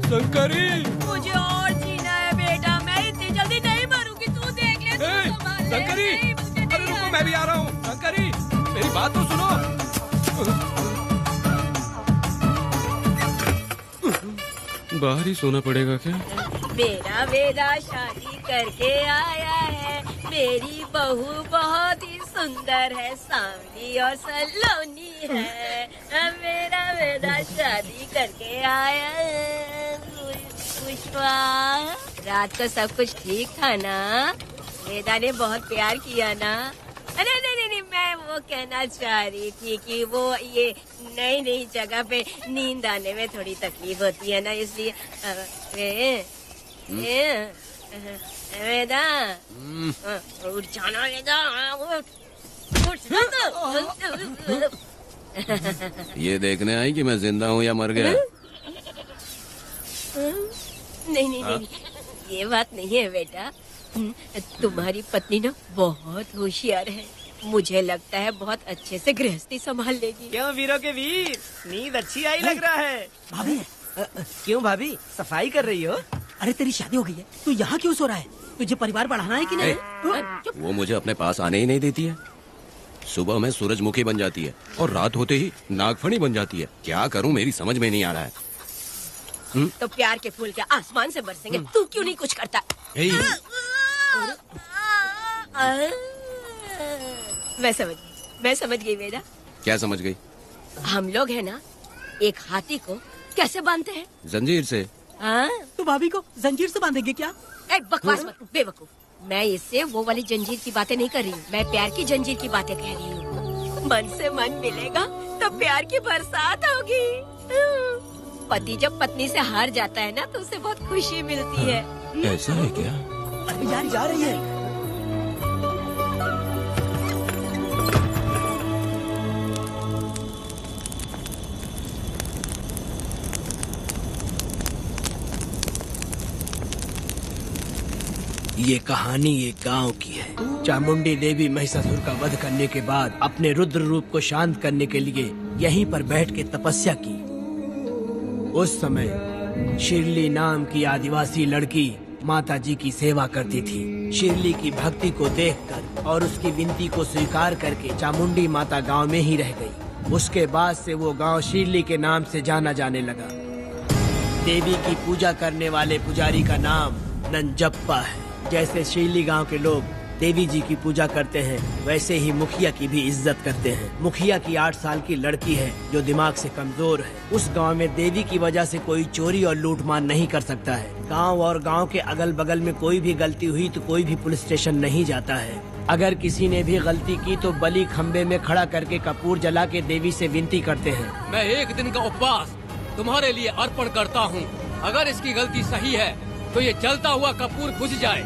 शंकरी, मुझे और जीना है बेटा, मैं इतनी जल्दी नहीं मरूंगी। तू देख ले, तू संभाल ले। शंकरी, अरे रुको, मैं भी आ रहा हूँ। शंकरी, मेरी बात तो सुनो। बाहर ही सोना पड़ेगा क्या? मेरा वेदा शादी करके आया है। मेरी बहू बहुत ही सुंदर है, सांवली और सलोनी है। मेरा वेदा शादी करके आया है। पुष्पा, रात को सब कुछ ठीक था ना? वेदा ने बहुत प्यार किया ना? नहीं, मैं वो कहना चाह रही थी कि वो ये नई जगह पे नींद आने में थोड़ी तकलीफ होती है ना, इसलिए वेदा उठ जाना, वेदा उठ। ये देखने आई कि मैं जिंदा हूँ या मर गया? नहीं, ये बात नहीं है बेटा। तुम्हारी पत्नी ना बहुत होशियार है। मुझे लगता है बहुत अच्छे से गृहस्थी संभाल लेगी। क्यों वीरों के वीर, नींद अच्छी आई लग रहा है। भाभी क्यों भाभी, सफाई कर रही हो? अरे तेरी शादी हो गई है, तू यहाँ क्यों सो रहा है? तुझे परिवार बढ़ाना है कि नहीं? वो मुझे अपने पास आने ही नहीं देती है। सुबह में सूरजमुखी बन जाती है और रात होते ही नागफनी बन जाती है। क्या करूँ, मेरी समझ में नहीं आ रहा है। तो प्यार के फूल क्या आसमान से बरसेंगे? तू क्यों नहीं कुछ करता? मैं समझ गई वेदा। क्या समझ गई? हम लोग है ना, एक हाथी को कैसे बांधते हैं? जंजीर से। तो भाभी को जंजीर से बांधेंगे क्या? बकवास मत, बेवकूफ। मैं इससे वो वाली जंजीर की बातें नहीं कर रही हूँ, मैं प्यार की जंजीर की बातें कह रही हूँ। मन से मन मिलेगा तो प्यार की बरसात होगी। पति जब पत्नी से हार जाता है ना तो उसे बहुत खुशी मिलती है। ऐसा है क्या? अरे यार जा रही है। ये कहानी एक गांव की है। चामुंडी देवी महिषासुर का वध करने के बाद अपने रुद्र रूप को शांत करने के लिए यहीं पर बैठ के तपस्या की। उस समय शिरली नाम की आदिवासी लड़की माता जी की सेवा करती थी। शिरली की भक्ति को देखकर और उसकी विनती को स्वीकार करके चामुंडी माता गांव में ही रह गई। उसके बाद से वो गांव शिरली के नाम से जाना जाने लगा। देवी की पूजा करने वाले पुजारी का नाम नंजप्पा है। जैसे शिरली गांव के लोग देवी जी की पूजा करते हैं, वैसे ही मुखिया की भी इज्जत करते हैं। मुखिया की 8 साल की लड़की है जो दिमाग से कमजोर है। उस गांव में देवी की वजह से कोई चोरी और लूटमार नहीं कर सकता है। गांव और गांव के अगल बगल में कोई भी गलती हुई तो कोई भी पुलिस स्टेशन नहीं जाता है। अगर किसी ने भी गलती की तो बलि खम्बे में खड़ा करके कपूर जला के देवी से विनती करते हैं। मैं 1 दिन का उपवास तुम्हारे लिए अर्पण करता हूँ। अगर इसकी गलती सही है तो ये जलता हुआ कपूर बुझ जाए।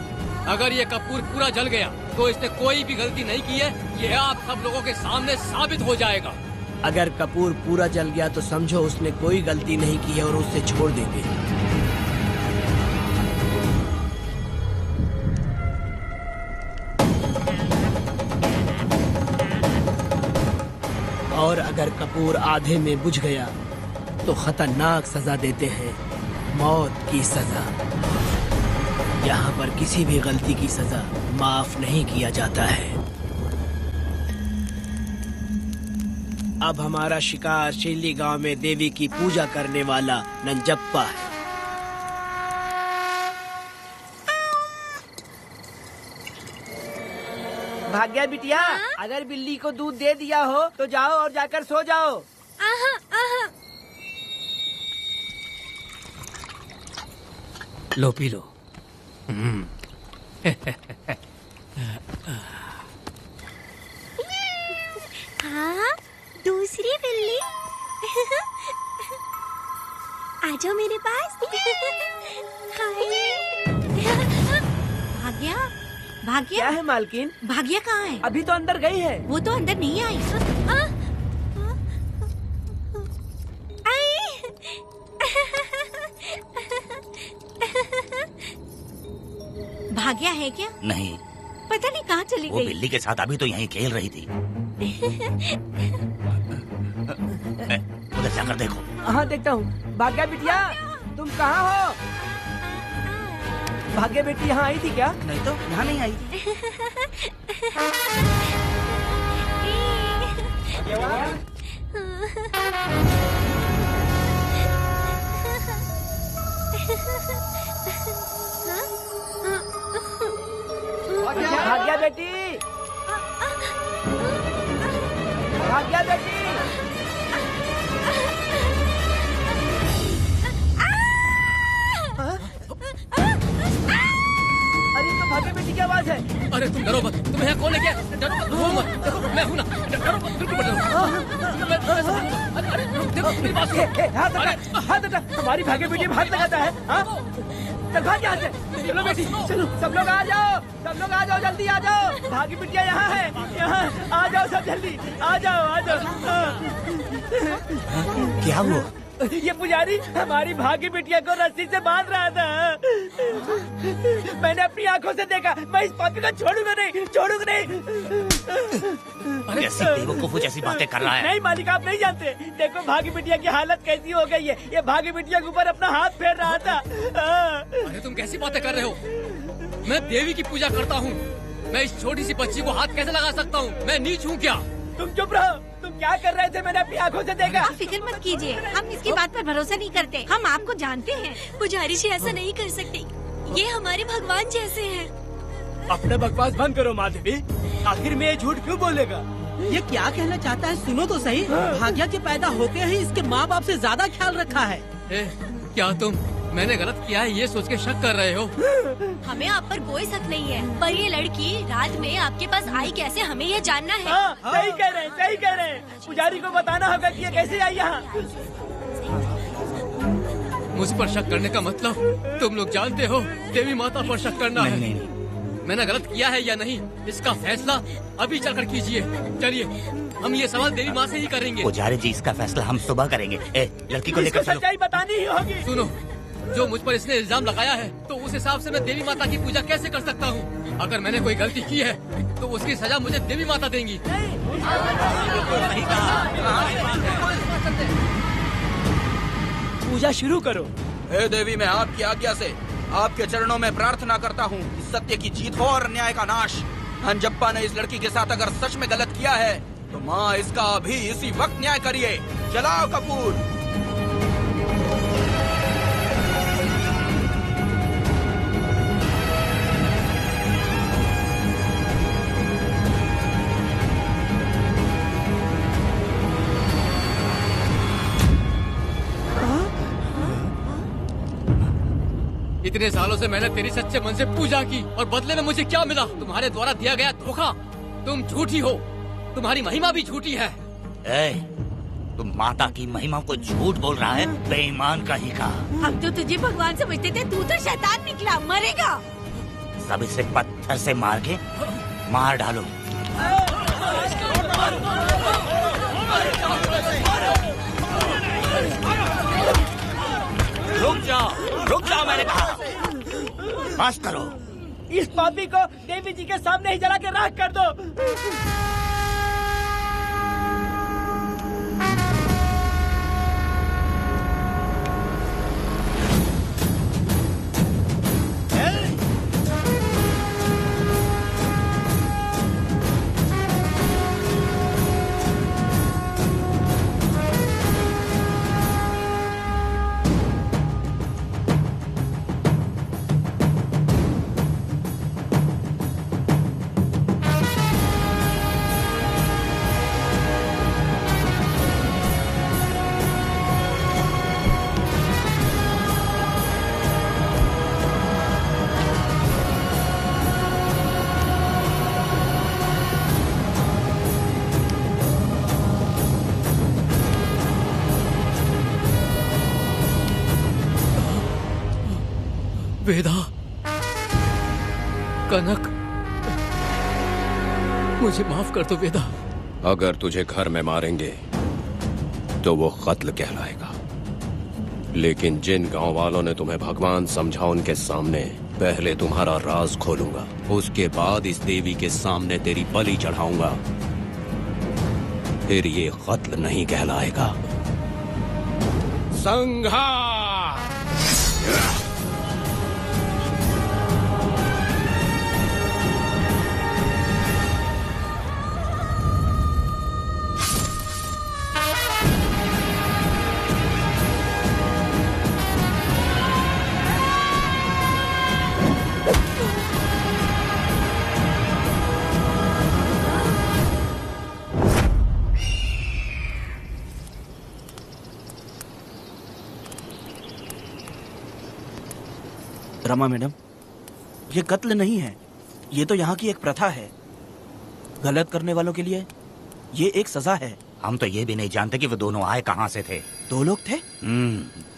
अगर ये कपूर पूरा जल गया तो इसने कोई भी गलती नहीं की है, ये आप सब लोगों के सामने साबित हो जाएगा। अगर कपूर पूरा जल गया तो समझो उसने कोई गलती नहीं की है और उसे छोड़ देंगे। और अगर कपूर आधे में बुझ गया तो खतरनाक सजा देते हैं, मौत की सजा। यहाँ पर किसी भी गलती की सजा माफ नहीं किया जाता है। अब हमारा शिकार शिरली गांव में देवी की पूजा करने वाला नंजप्पा है। भाग्या बिटिया, अगर बिल्ली को दूध दे दिया हो तो जाओ और जाकर सो जाओ। लो पी लो। हाँ, दूसरी बिल्ली। आ जाओ मेरे पास। भाग्या, भाग्या क्या है मालकिन? भाग्या कहाँ है? अभी तो अंदर गई है। वो तो अंदर नहीं आई। भाग्या है क्या? नहीं, पता नहीं कहाँ चली वो गई। बिल्ली के साथ अभी तो यहीं खेल रही थी। उधर जाकर देखो। हाँ देखता हूँ। भाग्या बिटिया, तुम कहाँ हो? भाग्या बेटी यहाँ आई थी क्या? नहीं तो यहाँ नहीं आई। भाग्या बेटी, भाग्या बेटी। अरे तो भाग्या बेटी की आवाज है। अरे तुम डरो मत, तुम्हें यहाँ कौन है क्या? डरो मत, रो मत, देखो मैं हूँ ना, डरो मत, बिल्कुल मत डरो। अरे देखो मेरी बात सुनो। हाथ हटा, हमारी भाग्य बेटी में हाथ लगाता है। चल भाग यहाँ से। चलो बेटी, चलो सब लोग आ जाओ, सब लोग आ जाओ, जल्दी आ जाओ। भाग्य बिटिया यहाँ है, यहाँ आ जाओ सब जल्दी, आ जाओ आ जाओ। क्या हुआ? ये पुजारी हमारी भाग्य बिटिया को रस्सी से बांध रहा था। मैंने अपनी आंखों से देखा। मैं इस पापी को छोड़ूंगा नहीं, छोड़ूंगा नहीं। कैसी बेवकूफों जैसी बातें कर रहा है। नहीं मालिक, आप नहीं जानते। देखो भाग्य बिटिया की हालत कैसी हो गई है। ये भाग्य बिटिया के ऊपर अपना हाथ फेर रहा था। अरे तुम कैसी बातें कर रहे हो? मैं देवी की पूजा करता हूँ। मैं इस छोटी सी बच्ची को हाथ कैसे लगा सकता हूँ? मैं नीच हूँ क्या? तुम चुप रहो। तुम क्या कर रहे थे? मैंने अपनी आंखों से देखा। आप फिक्र मत कीजिए, हम इसकी बात पर भरोसा नहीं करते। हम आपको जानते हैं। पुजारी जी ऐसा नहीं कर सकते, ये हमारे भगवान जैसे हैं। अपना बकवास बंद करो माँ देवी। आखिर में ये झूठ क्यों बोलेगा? ये क्या कहना चाहता है? सुनो तो सही। भाग्या के पैदा होते ही इसके माँ बाप से ज्यादा ख्याल रखा है। क्या तुम मैंने गलत किया है ये सोच के शक कर रहे हो? हमें आप पर कोई शक नहीं है, पर ये लड़की रात में आपके पास आई कैसे, हमें ये जानना है। सही कह रहे हैं, सही कह रहे हैं। पुजारी को बताना होगा कि ये कैसे आई यहाँ। मुझ पर शक करने का मतलब तुम लोग जानते हो देवी माता पर शक करना है। मैंने गलत किया है या नहीं, इसका फैसला अभी चलकर कीजिए। चलिए हम ये सवाल देवी माँ से ही करेंगे। पुजारी जी, इसका फैसला हम सुबह करेंगे। लड़की को लेकर चलो। सच्चाई बतानी ही होगी। सुनो, जो मुझ पर इसने इल्जाम लगाया है, तो उस हिसाब से मैं देवी माता की पूजा कैसे कर सकता हूँ? अगर मैंने कोई गलती की है तो उसकी सजा मुझे देवी माता देंगी। पूजा शुरू करो। हे देवी, मैं आपकी आज्ञा से आपके चरणों में प्रार्थना करता हूँ, सत्य की जीत हो और न्याय का नाश। अंजप्पा ने इस लड़की के साथ अगर सच में गलत किया है तो माँ इसका अभी इसी वक्त न्याय करिए। जलाओ कपूर। इतने सालों से मैंने तेरी सच्चे मन से पूजा की और बदले में मुझे क्या मिला? तुम्हारे द्वारा दिया गया धोखा। तुम झूठी हो, तुम्हारी महिमा भी झूठी है। तुम माता की महिमा को झूठ बोल रहा है, बेईमान कहीं का। हम तो तुझे भगवान समझते थे, तू तो शैतान निकला, मरेगा। सब इसे पत्थर से मार के मार डालो। रुक जाओ मैंने कहा। बस करो। इस पापी को देवी जी के सामने ही जला के राख कर दो। वेदा, कनक, मुझे माफ कर दो वेदा। अगर तुझे घर में मारेंगे तो वो कत्ल कहलाएगा, लेकिन जिन गांव वालों ने तुम्हें भगवान समझा उनके सामने पहले तुम्हारा राज खोलूंगा, उसके बाद इस देवी के सामने तेरी बलि चढ़ाऊंगा, फिर ये कत्ल नहीं कहलाएगा। संघार! रमा मैडम, ये कत्ल नहीं है, ये तो यहाँ की एक प्रथा है। गलत करने वालों के लिए ये एक सजा है। हम तो ये भी नहीं जानते कि वो दोनों आए कहाँ से थे। 2 लोग थे?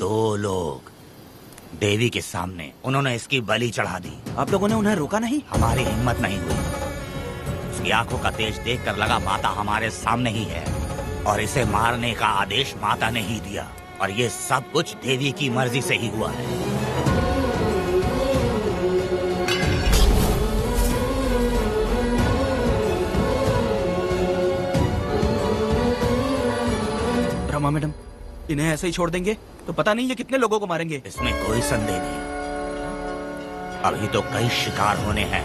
2 लोग देवी के सामने, उन्होंने इसकी बलि चढ़ा दी। आप लोगों ने उन्हें रोका नहीं? हमारी हिम्मत नहीं हुई। उसकी आंखों का तेज देखकर लगा माता हमारे सामने ही है, और इसे मारने का आदेश माता ने ही दिया, और ये सब कुछ देवी की मर्जी से ही हुआ है। रमा मैडम, इन्हें ऐसे ही छोड़ देंगे तो पता नहीं ये कितने लोगों को मारेंगे। इसमें कोई संदेह नहीं, अभी तो कई शिकार होने हैं।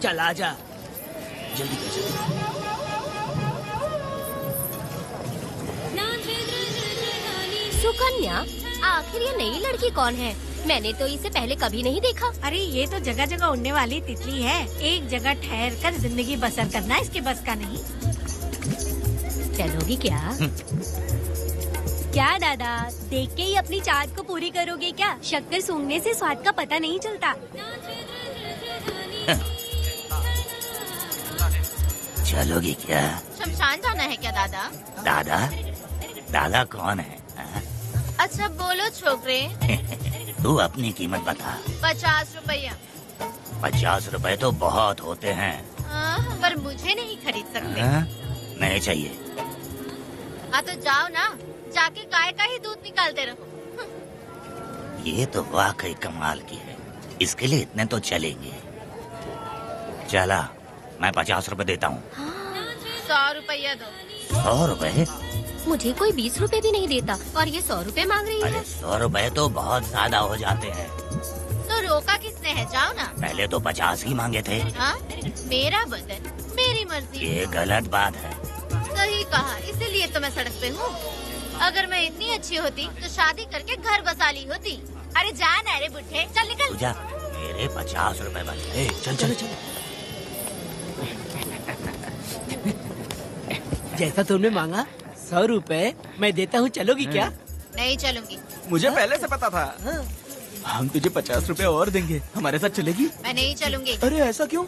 चल आजा, जल्दी कर जल्दी। सुकन्या, आखिर ये नई लड़की कौन है? मैंने तो इसे पहले कभी नहीं देखा। अरे ये तो जगह जगह उड़ने वाली तितली है। एक जगह ठहर कर जिंदगी बसर करना इसके बस का नहीं। चलोगी क्या? क्या दादा, देख के ही अपनी चाहत को पूरी करोगे क्या? शक्कर सूंघने से स्वाद का पता नहीं चलता। चलोगी क्या? शमशान जाना है क्या दादा? दादा? दादा कौन है? अच्छा बोलो छोकरे। तू अपनी कीमत बता। 50 रुपया। 50 रुपए तो बहुत होते हैं। पर मुझे नहीं खरीद सकते। नहीं चाहिए। हाँ तो जाओ ना, जाके गाय का ही दूध निकालते रहो। ये तो वाकई कमाल की है, इसके लिए इतने तो चलेंगे। चला, मैं 50 रुपए देता हूँ। 100 रुपया दो। 100 रुपए? मुझे कोई 20 रुपए भी नहीं देता और ये 100 रुपए मांग रही है। अरे 100 रुपए तो बहुत ज्यादा हो जाते हैं। तो रोका किसने है? जाओ ना। पहले तो 50 ही मांगे थे। हाँ? मेरा बदन, मेरी मर्जी। ये गलत बात है। सही कहा, इसीलिए तो मैं सड़क पे हूँ। अगर मैं इतनी अच्छी होती तो शादी करके घर बसा ली होती। अरे जा ना रे बुढ़े, चल निकल। जा, मेरे 50 रुपए बचे। चल चल चल। जैसा तुमने मांगा 100 रुपए मैं देता हूँ, चलोगी क्या? नहीं चलूंगी। मुझे पहले से पता था। हम तुझे 50 रुपए और देंगे, हमारे साथ चलेगी? मैं नहीं चलूंगी। अरे ऐसा क्यों?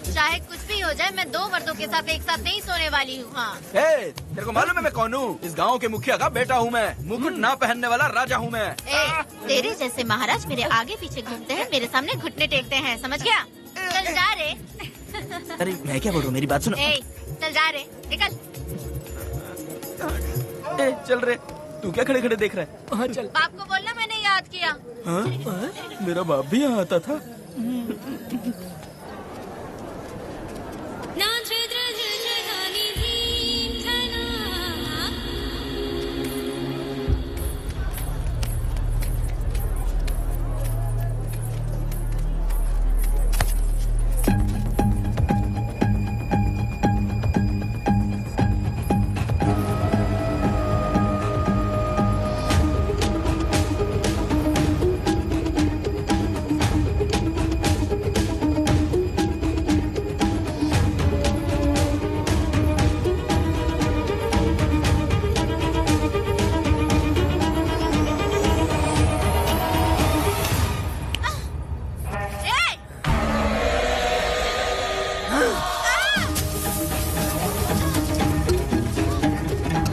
चाहे कुछ भी हो जाए, मैं 2 मर्दों के साथ एक साथ नहीं सोने वाली हूँ। हाँ। तेरे को मालूम है मैं कौन हूँ? इस गांव के मुखिया का बेटा हूँ मैं। मुकुट ना पहनने वाला राजा हूँ मैं। तेरे जैसे महाराज मेरे आगे पीछे घूमते हैं, मेरे सामने घुटने टेकते हैं, समझ गया? चल जा रे। अरे मैं क्या बोल रहा हूँ, मेरी बात सुनो। चल जा रे, निकल। चल रे, तू क्या खड़े खड़े देख रहा है? हाँ चल। बाप को बोलना मैंने याद किया। हाँ? मेरा बाप भी यहाँ आता था।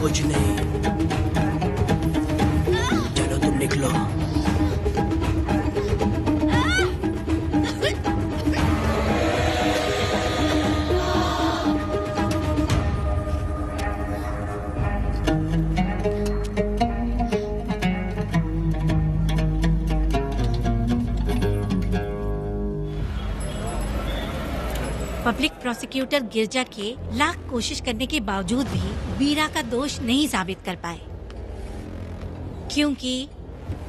कुछ नहीं, चलो तुम निकलो। प्रोसिक्यूटर गिरजा के लाख कोशिश करने के बावजूद भी वीरा का दोष नहीं साबित कर पाए, क्योंकि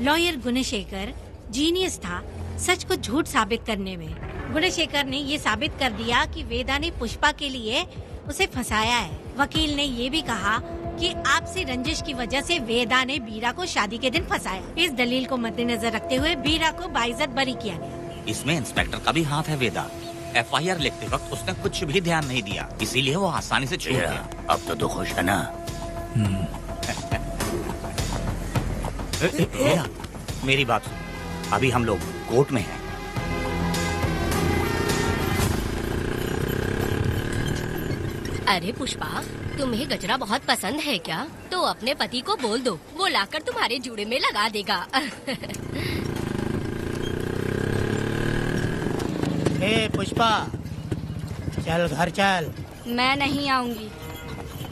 लॉयर गुणशेखर जीनियस था सच को झूठ साबित करने में। गुणशेखर ने ये साबित कर दिया कि वेदा ने पुष्पा के लिए उसे फंसाया है। वकील ने ये भी कहा कि आपसी रंजिश की वजह से वेदा ने वीरा को शादी के दिन फंसाया। इस दलील को मद्देनजर रखते हुए वीरा को बाइज्जत बरी किया गया। इसमें इंस्पेक्टर का भी हाथ है वेदा। FIR लिखते वक्त उसने कुछ भी ध्यान नहीं दिया, इसीलिए वो आसानी से छूट गया। अब तो खुश है ना? वेदा, मेरी बात सुन, अभी हम लोग कोर्ट में हैं। अरे पुष्पा, तुम्हें गजरा बहुत पसंद है क्या? तो अपने पति को बोल दो, वो लाकर तुम्हारे जूड़े में लगा देगा। ए पुष्पा, चल घर चल। मैं नहीं आऊंगी।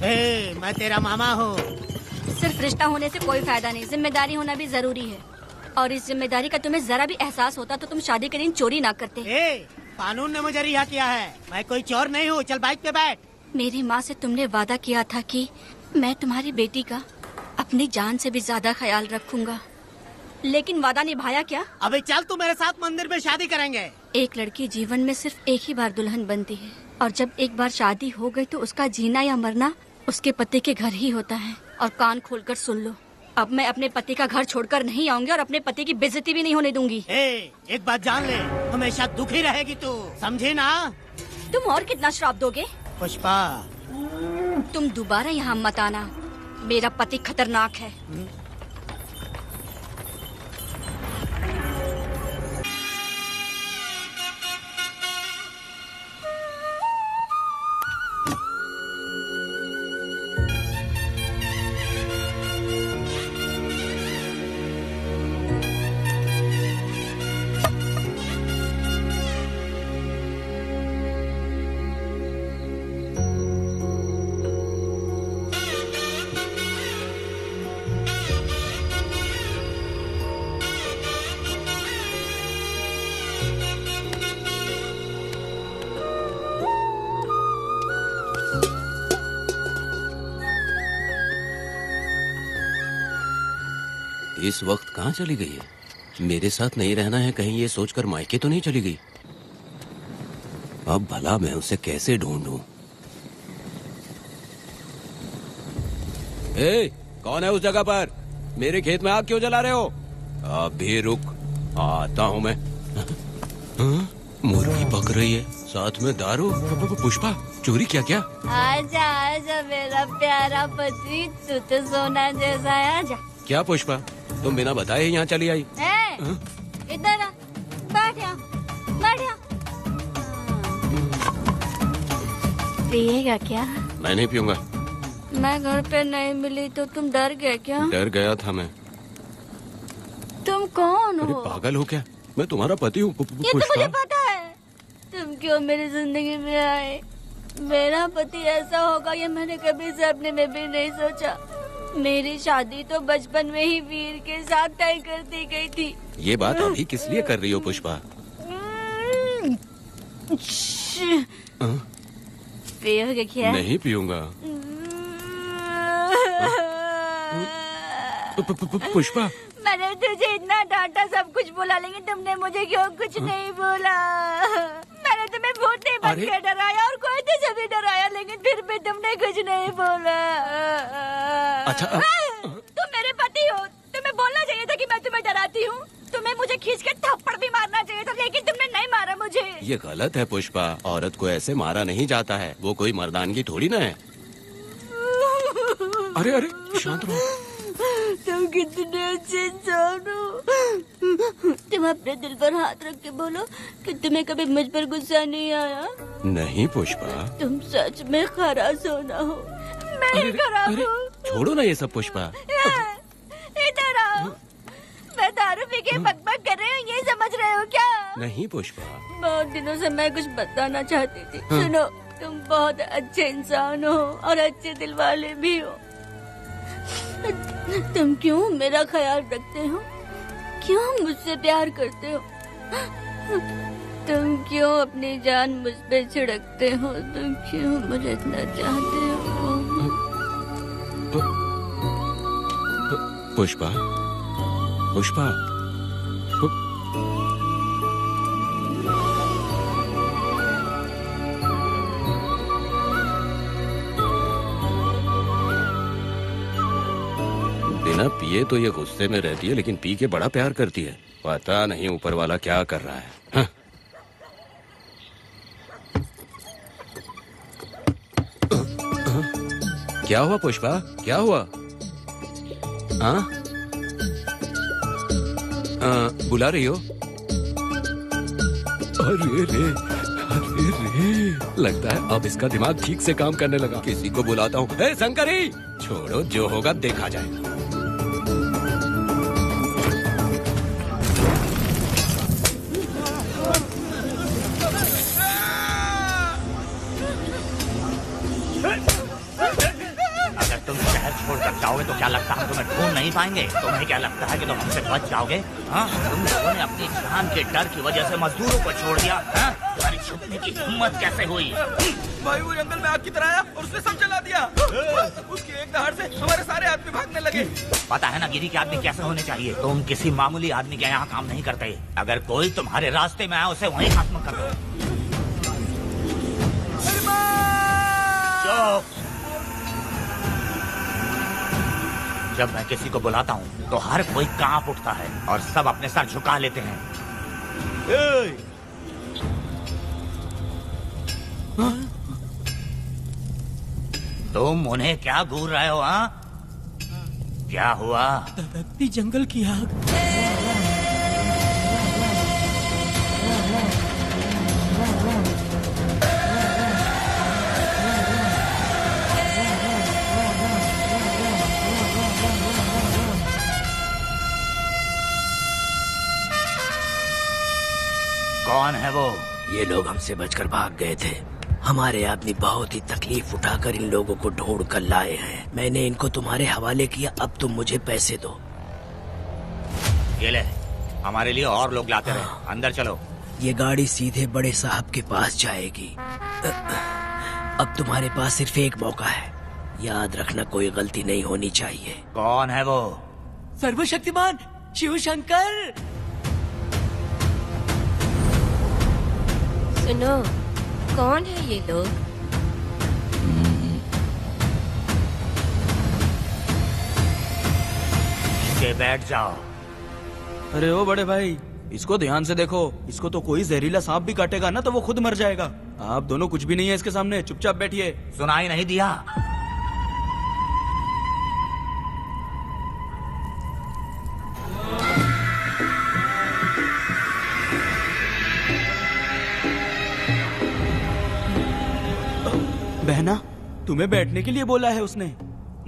ए, मैं तेरा मामा हूँ। सिर्फ रिश्ता होने से कोई फायदा नहीं, जिम्मेदारी होना भी जरूरी है। और इस जिम्मेदारी का तुम्हें जरा भी एहसास होता तो तुम शादी के दिन चोरी ना करते। कानून ने मुझे रिहा किया है, मैं कोई चोर नहीं हूँ। चल बाइक पे बैठ। मेरी माँ से तुमने वादा किया था कि मैं तुम्हारी बेटी का अपनी जान से भी ज्यादा ख्याल रखूंगा, लेकिन वादा निभाया क्या? अबे चल, तू मेरे साथ मंदिर में शादी करेंगे। एक लड़की जीवन में सिर्फ एक ही बार दुल्हन बनती है, और जब एक बार शादी हो गई तो उसका जीना या मरना उसके पति के घर ही होता है। और कान खोलकर सुन लो, अब मैं अपने पति का घर छोड़कर नहीं आऊंगी और अपने पति की बेइज्जती भी नहीं होने दूंगी। एक बात जान ले, हमेशा दुखी रहेगी तू, समझी ना? तुम और कितना श्राप दोगे? पुष्पा, तुम दोबारा यहाँ मत आना, मेरा पति खतरनाक है। इस वक्त कहाँ चली गई है? मेरे साथ नहीं रहना है कहीं ये सोचकर मायके तो नहीं चली गई? अब भला मैं उसे कैसे ढूंढूं? ए, कौन है उस जगह पर? मेरे खेत में आग क्यों जला रहे हो? अभी रुक, आता हूँ मैं। मुर्गी पक रही है, साथ में दारू। पुष्पा, चोरी क्या? क्या? आजा आजा मेरा प्यारा पति, तू तो सोना जैसा है। आजा। क्या पुष्पा, तुम बिना बताए ही यहाँ चली आई? इधर आ, बैठ यहाँ, बैठ यहाँ। पिएगा क्या? मैं नहीं पीऊंगा। मैं घर पे नहीं मिली तो तुम डर गए क्या? डर गया था मैं। तुम कौन अरे हो? पागल हो क्या? मैं तुम्हारा पति हूँ। ये तो मुझे पता है। तुम क्यों मेरी जिंदगी में आए? मेरा पति ऐसा होगा ये मैंने कभी सपने में भी नहीं सोचा। मेरी शादी तो बचपन में ही वीर के साथ तय कर दी गई थी। ये बात अभी किस लिए कर रही हो पुष्पा? पियोगे क्या? नहीं पीऊंगा। पुष्पा, मैंने तुझे इतना डांटा, सब कुछ बोला, लेकिन तुमने मुझे क्यों कुछ नहीं बोला? मैंने तुम्हें भूत नहीं बन के डराया और कोई तुझे भी डराया, लेकिन फिर भी तुमने कुछ नहीं बोला। अच्छा, तुम मेरे पति हो, तुम्हें बोलना चाहिए था कि मैं तुम्हें डराती हूँ। तुम्हें मुझे खींच के थप्पड़ भी मारना चाहिए था, लेकिन तुमने नहीं मारा मुझे। ये गलत है पुष्पा, औरत को ऐसे मारा नहीं जाता है, वो कोई मर्दानगी थोड़ी ना है। अरे अरे शांत रहो। तुम कितने अच्छे इंसान हो। तुम अपने दिल पर हाथ रख के बोलो कि तुम्हें कभी मुझ पर गुस्सा नहीं आया। नहीं पुष्पा, तुम सच में खराब सोना हो। मैं खराब हूँ। छोड़ो ना ये सब पुष्पा। इधर आओ। मैं दारू पी के बकबक कर रही हूँ, ये समझ रहे हो क्या? नहीं पुष्पा, बहुत दिनों से मैं कुछ बताना चाहती थी। सुनो, तुम बहुत अच्छे इंसान हो और अच्छे दिल वाले भी हो। तुम क्यों मेरा ख्याल रखते हो? क्यों मुझसे प्यार करते हो? तुम क्यों अपनी जान मुझ पे छिड़कते हो? तुम क्यों मुझे इतना चाहते हो? पुष्पा, पुष्पा, बिना पिए तो ये गुस्से में रहती है, लेकिन पी के बड़ा प्यार करती है। पता नहीं ऊपर वाला क्या कर रहा है। हाँ? क्या हुआ पुष्पा, क्या हुआ? हाँ? बुला रही हो? अरे रे, अरे रे, लगता है अब इसका दिमाग ठीक से काम करने लगा। किसी को बुलाता हूँ। ए शंकरी, छोड़ो, जो होगा देखा जाएगा। जाओगे तो क्या लगता है तुम्हें ढूंढ नहीं पाएंगे? तुम्हें क्या लगता है कि तुम हमसे बच जाओगे? हाँ, तुम लोगों ने अपनी जान के डर की वजह से मजदूरों को छोड़ दिया। हाँ? तुम्हारी छुपने की हिम्मत कैसे हुई? भाई वो जंगल में आग की तरह आया और उसने सब जला दिया। उसकी एक दहाड़ से हमारे सारे आदमी भागने लगे। पता है ना गिरी के आदमी कैसे होने चाहिए? तुम किसी मामूली आदमी के यहाँ काम नहीं करते। अगर कोई तुम्हारे रास्ते में आए उसे वहीं खत्म कर दो। जब मैं किसी को बुलाता हूँ तो हर कोई कांप उठता है और सब अपने सर झुका लेते हैं। तुम उन्हें क्या घूर रहे हो? हाँ, क्या हुआ? दबकती जंगल की आग। कौन है वो? ये लोग हमसे बचकर भाग गए थे। हमारे आदमी बहुत ही तकलीफ उठाकर इन लोगों को ढूंढ कर लाए हैं। मैंने इनको तुम्हारे हवाले किया, अब तुम मुझे पैसे दो। ये ले, हमारे लिए और लोग लाते रहे। अंदर चलो। ये गाड़ी सीधे बड़े साहब के पास जाएगी। अब तुम्हारे पास सिर्फ एक मौका है, याद रखना कोई गलती नहीं होनी चाहिए। कौन है वो? सर्वशक्तिमान शिव शंकर। सुनो, कौन है ये लोग? के बैठ जाओ। अरे ओ बड़े भाई, इसको ध्यान से देखो। इसको तो कोई जहरीला सांप भी काटेगा ना तो वो खुद मर जाएगा। आप दोनों कुछ भी नहीं है इसके सामने, चुपचाप बैठिए। सुनाई नहीं दिया? बहना, तुम्हें बैठने के लिए बोला है उसने,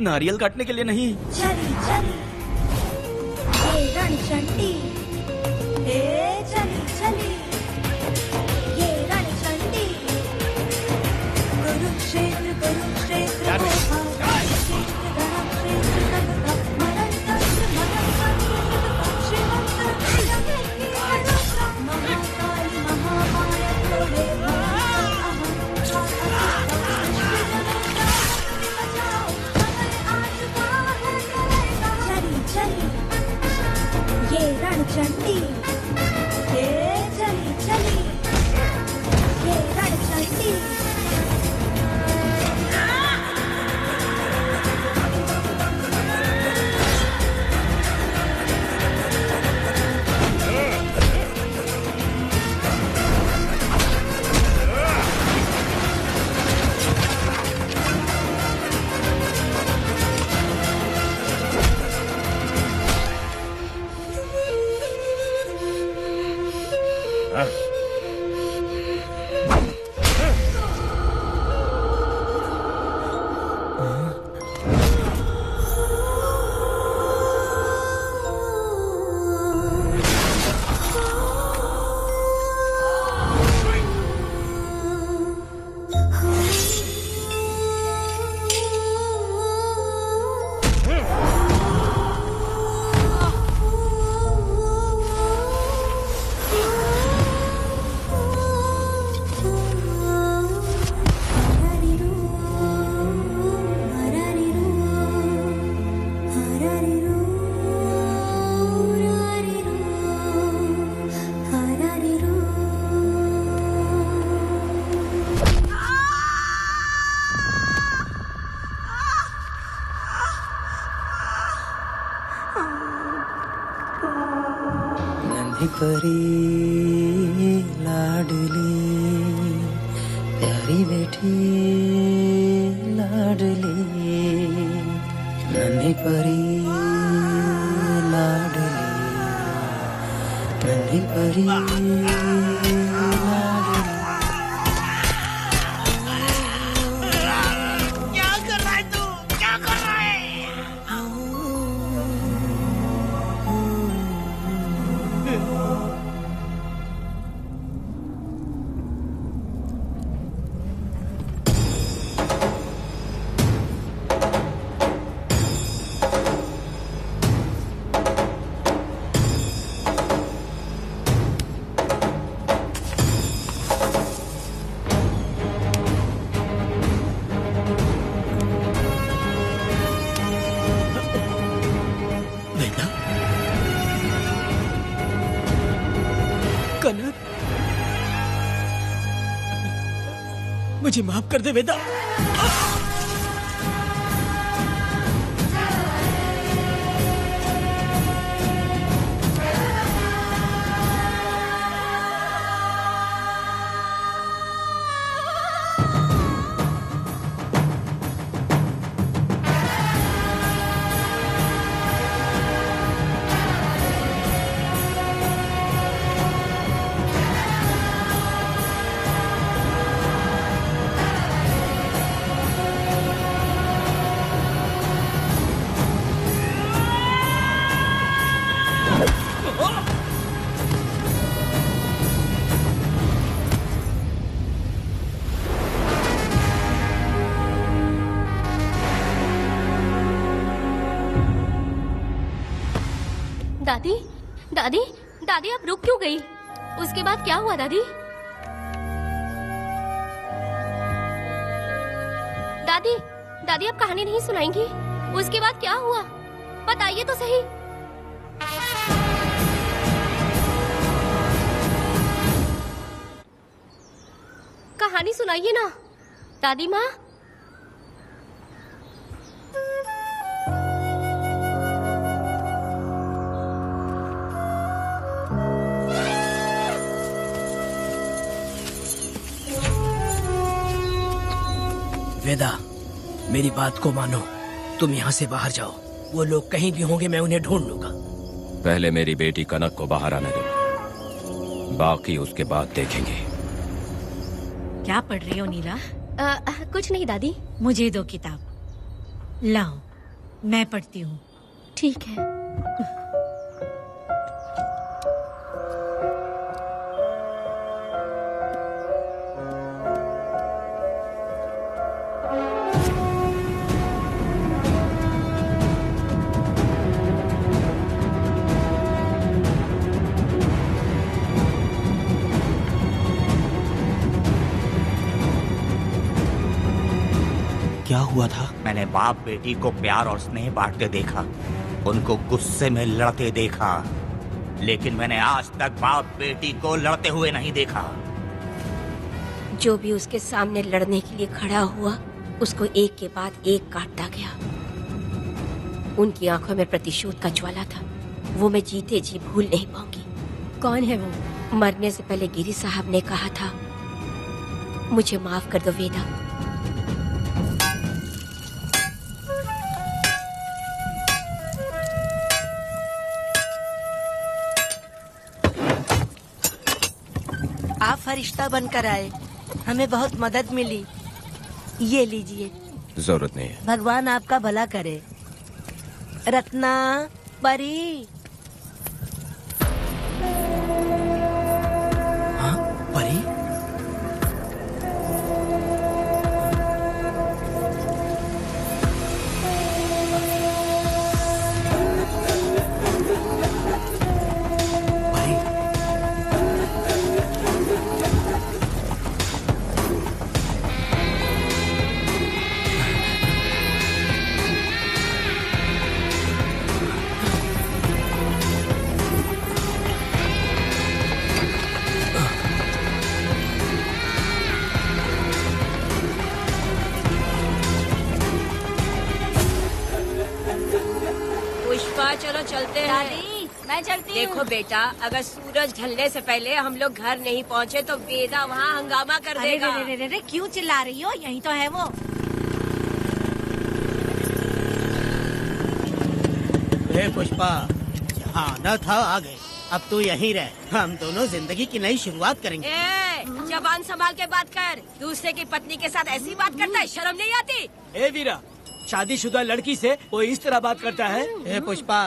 नारियल काटने के लिए नहीं। चली चली ये रणचंडी, चली चली ये रणचंडी, कुरुक्षेत्र कुरुक्षेत्र चली परी लाडली प्यारी बेटी लाडली नन्ही परी लाडली नन्ही परी क्या कर रहा है तू? क्या कर रहा है? वेदा, कनक, मुझे माफ कर दे वेदा। दादी, दादी, दादी आप रुक क्यों गई? उसके बाद क्या हुआ दादी? दादी, दादी आप कहानी नहीं सुनाएंगी? उसके बाद क्या हुआ? बताइए तो सही। कहानी सुनाइए ना, दादी माँ। वेदा, मेरी बात को मानो, तुम यहाँ से बाहर जाओ। वो लोग कहीं भी होंगे, मैं उन्हें ढूंढ लूंगा। पहले मेरी बेटी कनक को बाहर आने दो, बाकी उसके बाद देखेंगे। क्या पढ़ रही हो नीला? कुछ नहीं दादी। मुझे दो किताब लाओ, मैं पढ़ती हूँ। ठीक है। क्या हुआ था? मैंने बाप बेटी को प्यार और स्नेह बांटते देखा, उनको गुस्से में लड़ते देखा, लेकिन मैंने आज तक बाप बेटी को लड़ते हुए नहीं देखा। जो भी उसके सामने लड़ने के लिए खड़ा हुआ, उसको एक के बाद एक काटता गया। उनकी आंखों में प्रतिशोध का ज्वाला था, वो मैं जीते जी भूल नहीं पाऊंगी। कौन है वो? मरने से पहले गिरी साहब ने कहा था, मुझे माफ कर दो वेदा। आप फरिश्ता बनकर आए, हमें बहुत मदद मिली। ये लीजिए। जरूरत नहीं है। भगवान आपका भला करे। रत्ना, परी। हाँ, परी? पुष्पा, चलो चलते हैं। दादी, मैं चलती देखो बेटा, अगर सूरज ढलने से पहले हम लोग घर नहीं पहुँचे तो वेदा वहाँ हंगामा कर देगा। अरे क्यों चिल्ला रही हो? यही तो है वो। हे पुष्पा, जहाँ आना था आ गए, अब तू यहीं रह। हम दोनों जिंदगी की नई शुरुआत करेंगे। जबान संभाल के बात कर। दूसरे की पत्नी के साथ ऐसी बात करता है, शर्म नहीं आती? ए वीरा, शादीशुदा लड़की से कोई इस तरह बात करता है? हे पुष्पा,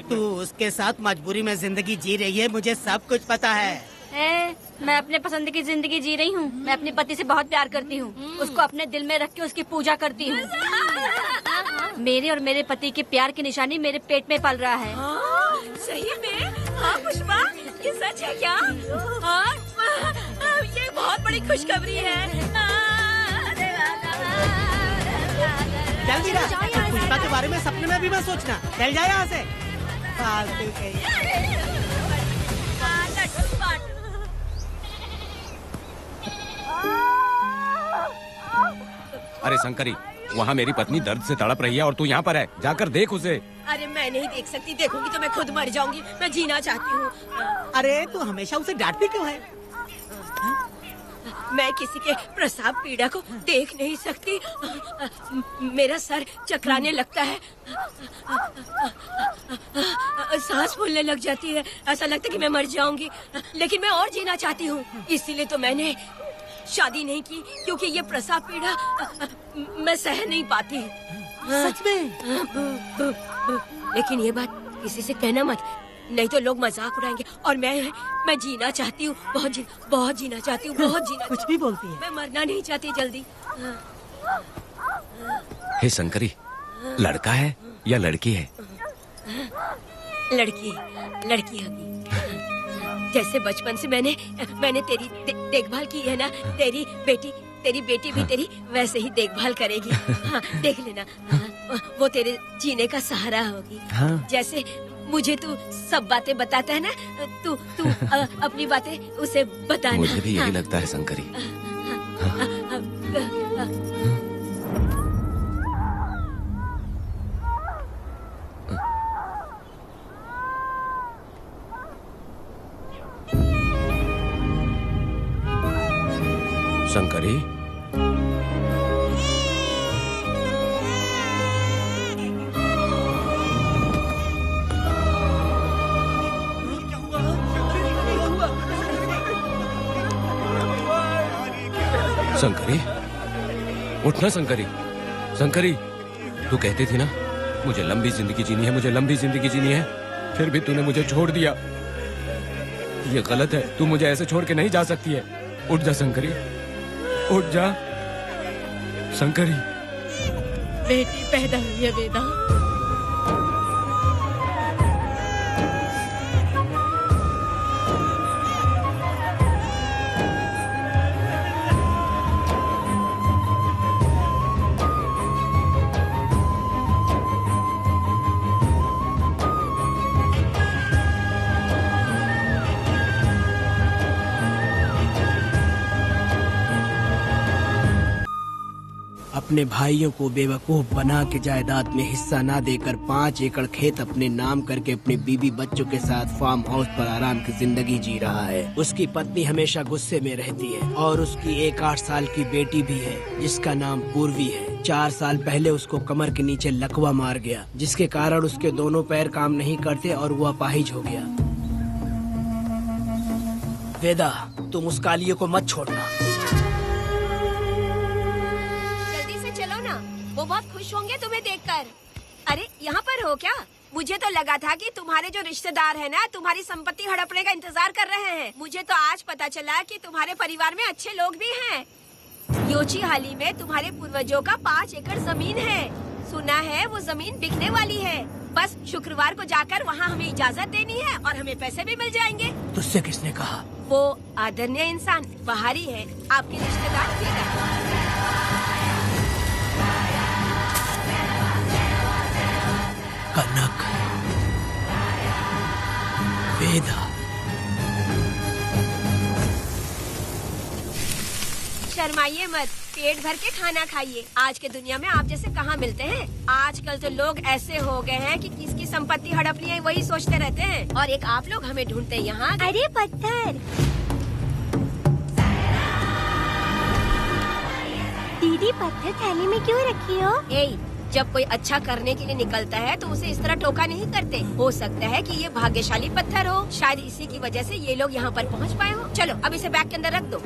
तू उसके साथ मजबूरी में जिंदगी जी रही है, मुझे सब कुछ पता है। मैं अपने पसंद की जिंदगी जी रही हूँ। मैं अपने पति से बहुत प्यार करती हूँ। उसको अपने दिल में रख के उसकी पूजा करती हूँ। मेरे और मेरे पति के प्यार की निशानी मेरे पेट में पल रहा है। सही में? हाँ पुष्पा, ये सच है क्या? हाँ, ये बहुत बड़ी खुशखबरी है। चल वीरा, पुष्पा के बारे में सपने में भी मत सोचना। चल जाए यहाँ से। फालतू कहीं। अरे शंकरी, वहाँ मेरी पत्नी दर्द से तड़प रही है और तू यहाँ पर है, जाकर देख उसे। अरे मैं नहीं देख सकती, देखूंगी तो मैं खुद मर जाऊंगी। मैं जीना चाहती हूँ। अरे तू हमेशा उसे डांटती क्यों है? मैं किसी के प्रसाव पीड़ा को देख नहीं सकती। मेरा सर चकराने लगता है, सांस फूलने लग जाती है, ऐसा लगता है कि मैं मर जाऊंगी। लेकिन मैं और जीना चाहती हूँ, इसीलिए तो मैंने शादी नहीं की, क्योंकि ये प्रसाव पीड़ा मैं सह नहीं पाती। सच में? लेकिन ये बात किसी से कहना मत, नहीं तो लोग मजाक उड़ाएंगे। और मैं जीना चाहती हूँ, बहुत जीना चाहती हूँ, बहुत जीना। कुछ भी बोलती है। मैं मरना नहीं चाहती जल्दी। हे शंकरी, लड़का है या लड़की है? लड़की होगी। जैसे बचपन से मैंने तेरी देखभाल की है ना, तेरी बेटी भी तेरी वैसे ही देखभाल करेगी। हाँ, देख लेना। हाँ, वो तेरे जीने का सहारा होगी। हाँ। जैसे मुझे तू सब बातें बताता है ना, तू अपनी बातें उसे बताना। मुझे भी यही हाँ। लगता है शंकरी। शंकरी, शंकरी, उठना शंकरी। शंकरी, तू कहती थी ना मुझे लंबी जिंदगी जीनी है, मुझे लंबी जिंदगी जीनी है, फिर भी तूने मुझे छोड़ दिया। ये गलत है, तू मुझे ऐसे छोड़ के नहीं जा सकती है। उठ जा शंकरी, उठ जा शंकरी। बेटी पैदा हुई है वेदा। अपने भाइयों को बेवकूफ बना के जायदाद में हिस्सा ना देकर 5 एकड़ खेत अपने नाम करके अपने बीवी बच्चों के साथ फार्म हाउस पर आराम की जिंदगी जी रहा है। उसकी पत्नी हमेशा गुस्से में रहती है और उसकी एक 8 साल की बेटी भी है जिसका नाम पूर्वी है। 4 साल पहले उसको कमर के नीचे लकवा मार गया, जिसके कारण उसके दोनों पैर काम नहीं करते और वो अपाहिज हो गया। वेदा, तुम उस कालिये को मत छोड़ना। चलो ना, वो बहुत खुश होंगे तुम्हें देखकर। अरे यहाँ पर हो क्या? मुझे तो लगा था कि तुम्हारे जो रिश्तेदार हैं ना, तुम्हारी संपत्ति हड़पने का इंतजार कर रहे हैं। मुझे तो आज पता चला कि तुम्हारे परिवार में अच्छे लोग भी हैं। योची हाली में तुम्हारे पूर्वजों का 5 एकड़ जमीन है। सुना है वो जमीन बिकने वाली है। बस शुक्रवार को जाकर वहाँ हमें इजाजत देनी है और हमें पैसे भी मिल जाएंगे। तुझसे किसने कहा? वो आदरणीय इंसान बाहरी है, आपके रिश्तेदार भी है। कनक, वेदा, शर्माइए मत, पेट भर के खाना खाइए। आज के दुनिया में आप जैसे कहाँ मिलते हैं। आजकल तो लोग ऐसे हो गए हैं कि किसकी संपत्ति हड़प ली है वही सोचते रहते हैं। और एक आप लोग हमें ढूंढते हैं यहाँ। अरे पत्थर, दीदी पत्थर थैली में क्यों रखी हो? जब कोई अच्छा करने के लिए निकलता है तो उसे इस तरह टोका नहीं करते। हो सकता है कि ये भाग्यशाली पत्थर हो, शायद इसी की वजह से ये लोग यहाँ पर पहुँच पाए हो। चलो अब इसे बैग के अंदर रख दो।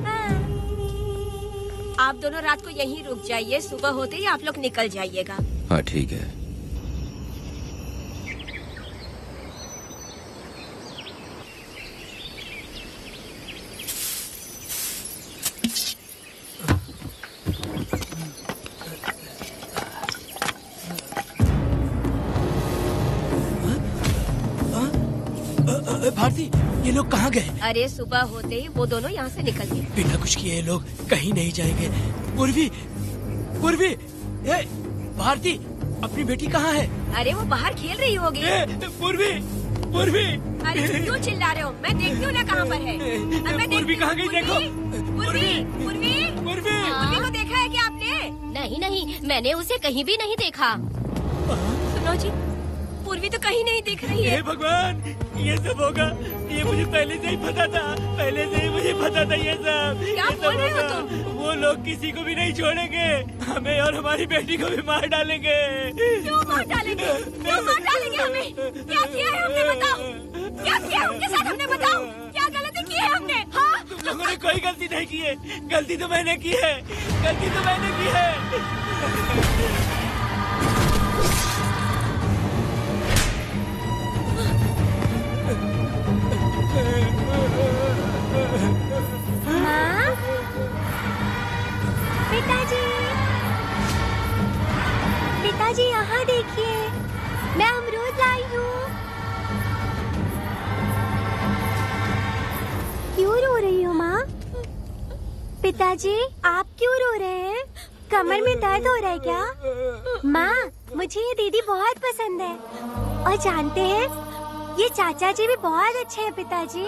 आप दोनों रात को यहीं रुक जाइए, सुबह होते ही आप लोग निकल जाइएगा। हाँ ठीक है। भारती, ये लोग कहाँ गए? अरे सुबह होते ही वो दोनों यहाँ से निकल गए। बिना कुछ किए ये लोग कहीं नहीं जाएंगे। पूर्वी, पूर्वी, ए, भारती, अपनी बेटी कहाँ है? अरे वो बाहर खेल रही होगी। पूर्वी, पूर्वी। अरे क्यों चिल्ला रहे हो? मैं देखती हूँ ना कहाँ पर है। पूर्वी कहाँ गई? देखो। पूर्वी, पूर्वी, पूर्वी को देखा है क्या आपने? नहीं, मैंने उसे कहीं भी नहीं देखा। सुनो जी, पूर्वी तो कहीं नहीं दिख रही है। हे भगवान, ये सब होगा, ये मुझे पहले से ही पता था। पहले से ही मुझे पता था ये सब। क्या बोल रहे हो तुम? वो लोग किसी को भी नहीं छोड़ेंगे, हमें और हमारी बेटी को भी मार डालेंगे। क्यों मार डालेंगे? क्यों मार डालेंगे हमें? क्या किया है हमने बताओ? क्या किया है उनके साथ हमने बताओ? क्या गलती की है हमने? हाँ? तुम लोगों ने कोई गलती नहीं की है। गलती तो मैंने की है, गलती तो मैंने की है। माँ, पिताजी, पिताजी यहाँ देखिए, मैं अमरूद लाई हूँ। क्यों रो रही हो माँ? पिताजी, आप क्यों रो रहे हैं? कमर में दर्द हो रहा है क्या? माँ, मुझे ये दीदी बहुत पसंद है। और जानते हैं, ये चाचा जी भी बहुत अच्छे हैं पिताजी।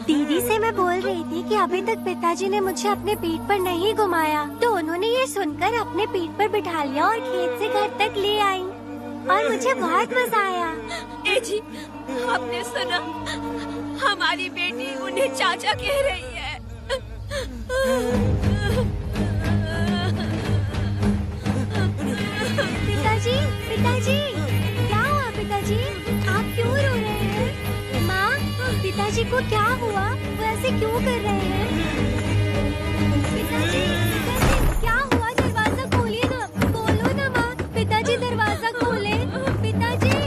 दीदी से मैं बोल रही थी कि अभी तक पिताजी ने मुझे अपने पीठ पर नहीं घुमाया, तो उन्होंने ये सुनकर अपने पीठ पर बिठा लिया और खेत से घर तक ले आई और मुझे बहुत मजा आया। ए जी, आपने सुना? हमारी बेटी उन्हें चाचा कह रही है। पिताजी, पिताजी, क्या हुआ पिताजी? आप क्यों रो रहे हैं? माँ, पिताजी को क्या हुआ? वो ऐसे क्यों कर रहे हैं? पिताजी, पिताजी, क्या हुआ? दरवाजा खोलिए ना, खोलो ना माँ। पिताजी दरवाजा खोले। पिताजी,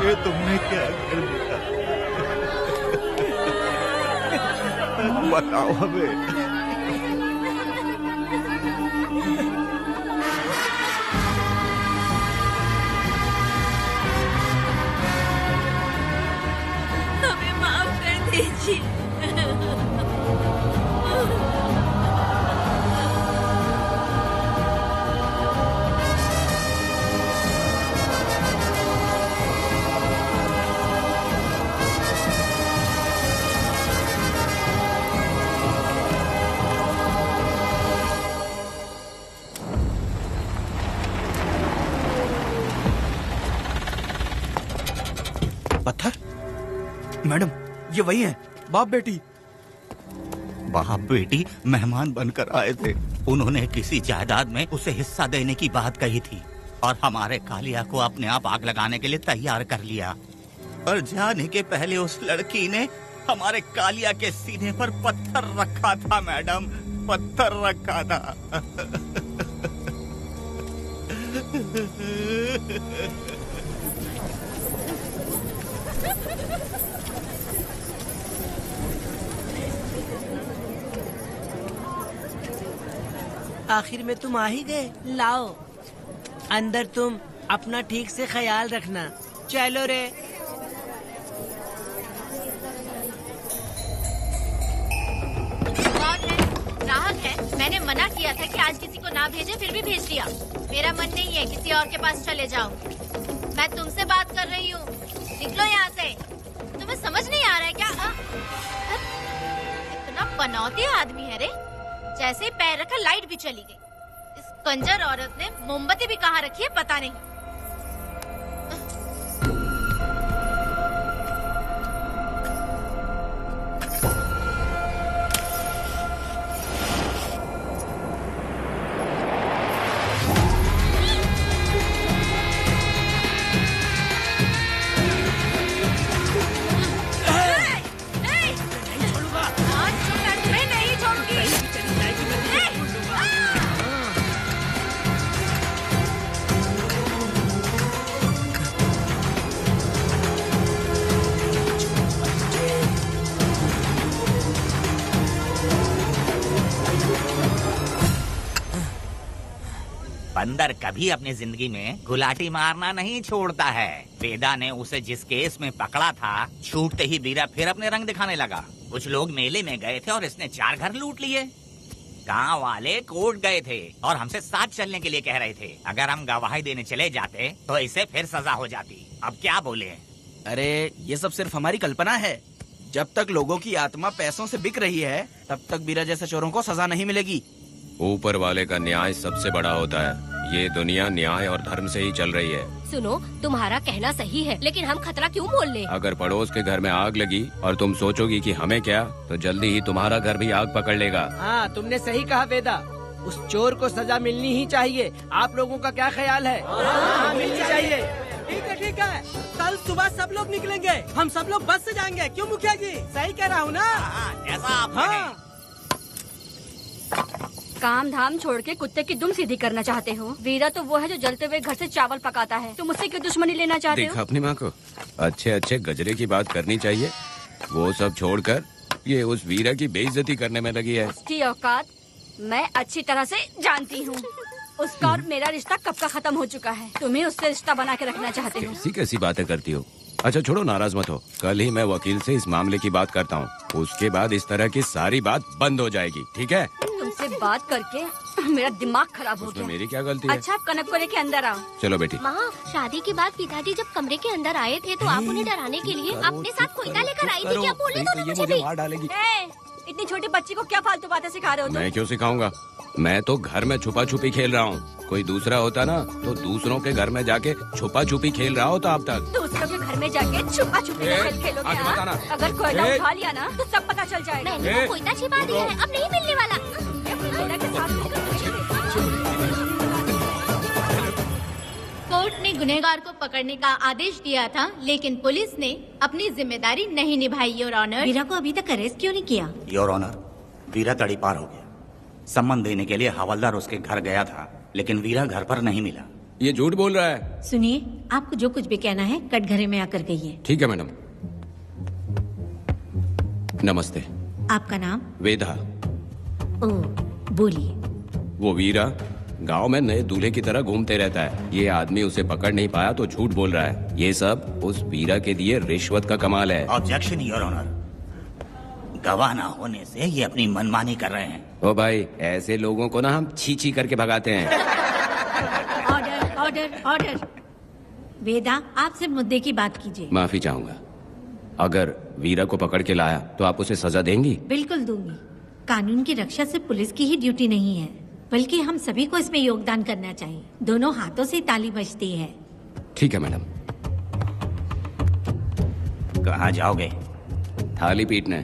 ये तुमने क्या कर दिया? बताओ हमें। हमें माफ कर दीजिए। पत्थर? मैडम, ये वही है, बाप बेटी। बाप बेटी मेहमान बनकर आए थे। उन्होंने किसी जायदाद में उसे हिस्सा देने की बात कही थी और हमारे कालिया को अपने आप आग लगाने के लिए तैयार कर लिया। और जाने के पहले उस लड़की ने हमारे कालिया के सीने पर पत्थर रखा था मैडम, पत्थर रखा था। आखिर में तुम आ ही गए। लाओ अंदर, तुम अपना ठीक से ख्याल रखना। चलो रे। ग्राहक है, मैंने मना किया था कि आज किसी को ना भेजे, फिर भी भेज दिया। मेरा मन नहीं है, किसी और के पास चले जाओ। मैं तुमसे बात कर रही हूँ, निकलो यहाँ से। तुम्हें समझ नहीं आ रहा है क्या? इतना पनौती आदमी है रे, जैसे ही पैर रखा लाइट भी चली गई। इस कंजर औरत ने मोमबत्ती भी कहाँ रखी है पता नहीं। बंदर कभी अपनी जिंदगी में गुलाटी मारना नहीं छोड़ता है। वेदा ने उसे जिस केस में पकड़ा था, छूटते ही वीरा फिर अपने रंग दिखाने लगा। कुछ लोग मेले में गए थे और इसने 4 घर लूट लिए। गांव वाले कोर्ट गए थे और हमसे साथ चलने के लिए कह रहे थे। अगर हम गवाही देने चले जाते तो इसे फिर सजा हो जाती। अब क्या बोले? अरे ये सब सिर्फ हमारी कल्पना है। जब तक लोगों की आत्मा पैसों से बिक रही है, तब तक वीरा जैसे चोरों को सजा नहीं मिलेगी। ऊपर वाले का न्याय सबसे बड़ा होता है। ये दुनिया न्याय और धर्म से ही चल रही है। सुनो, तुम्हारा कहना सही है, लेकिन हम खतरा क्यों मोल लें? अगर पड़ोस के घर में आग लगी और तुम सोचोगी कि हमें क्या, तो जल्दी ही तुम्हारा घर भी आग पकड़ लेगा। हाँ, तुमने सही कहा वेदा। उस चोर को सजा मिलनी ही चाहिए। आप लोगों का क्या ख्याल है? हाँ, मिलनी चाहिए। ठीक है। कल सुबह सब लोग निकलेंगे। हम सब लोग बस से जाएंगे। क्यों मुखिया जी? सही कह रहा हूँ ना? ऐसा आप हाँ। काम धाम छोड़ के कुत्ते की दुम सीधी करना चाहते हो? वीरा तो वो है जो जलते हुए घर से चावल पकाता है। तुम उससे क्यों दुश्मनी लेना चाहते देखा हो? अपनी माँ को, अच्छे अच्छे गजरे की बात करनी चाहिए। वो सब छोड़कर ये उस वीरा की बेइज्जती करने में लगी है। उसकी औकात मैं अच्छी तरह से जानती हूँ। उसका और मेरा रिश्ता कब का खत्म हो चुका है। तुम्हें उससे रिश्ता बना के रखना चाहते हो। कैसी कैसी बातें करती हो। अच्छा छोड़ो, नाराज मत हो। कल ही मैं वकील से इस मामले की बात करता हूँ। उसके बाद इस तरह की सारी बात बंद हो जाएगी, ठीक है? तुमसे बात करके मेरा दिमाग खराब हो गया। मेरी क्या गलती है? अच्छा, कनक को लेके अंदर आओ। चलो बेटी। माँ, शादी के बाद पिताजी जब कमरे के अंदर आए थे तो आप उन्हें डराने के लिए अपने साथ कोयता लेकर आई थी। क्या बोले तो मुझे भी? मार डालेगी। इतनी छोटी बच्ची को क्या फालतू बातें सिखा रहे हो तुम? मैं क्यों सिखाऊंगा? मैं तो घर में छुपा छुपी खेल रहा हूँ। कोई दूसरा होता ना तो दूसरों के घर में जाके छुपा छुपी खेल रहा होता अब तक। दूसरों के घर में जाके छुपा छुपी खेलोगे? आगे मत आना। अगर कोयला उठा लिया ना तो सब पता चल जाएगा। मैंने वो कोयता छिपा दिया है, अब नहीं मिलने वाला। कोर्ट ने गुनहगार को पकड़ने का आदेश दिया था, लेकिन पुलिस ने अपनी जिम्मेदारी नहीं निभाई। योर ऑनर, वीरा को अभी तक अरेस्ट क्यों नहीं किया? योर ऑनर, वीरा तड़ी पार हो गया। सम्मान देने के लिए हवलदार उसके घर गया था, लेकिन वीरा घर पर नहीं मिला। ये झूठ बोल रहा है। सुनिए, आपको जो कुछ भी कहना है कटघरे में आकर कहिए। ठीक है मैडम। नमस्ते। आपका नाम? वेदा। ओह, बोलिए। वो वीरा गांव में नए दूल्हे की तरह घूमते रहता है। ये आदमी उसे पकड़ नहीं पाया तो झूठ बोल रहा है। ये सब उस वीरा के दिए रिश्वत का कमाल है। Objection your honour. गवाह ना होने से ये अपनी मनमानी कर रहे हैं। ओ भाई, ऐसे लोगों को ना हम छी छी करके भगाते हैं। Order, order, order. वेदा, आपसे मुद्दे की बात कीजिए। माफी चाहूंगा। अगर वीरा को पकड़ के लाया तो आप उसे सजा देंगी? बिल्कुल दूंगी। कानून की रक्षा सिर्फ पुलिस की ही ड्यूटी नहीं है, बल्कि हम सभी को इसमें योगदान करना चाहिए। दोनों हाथों से ताली बजती है। ठीक है मैडम। कहाँ जाओगे? थाली पीटने।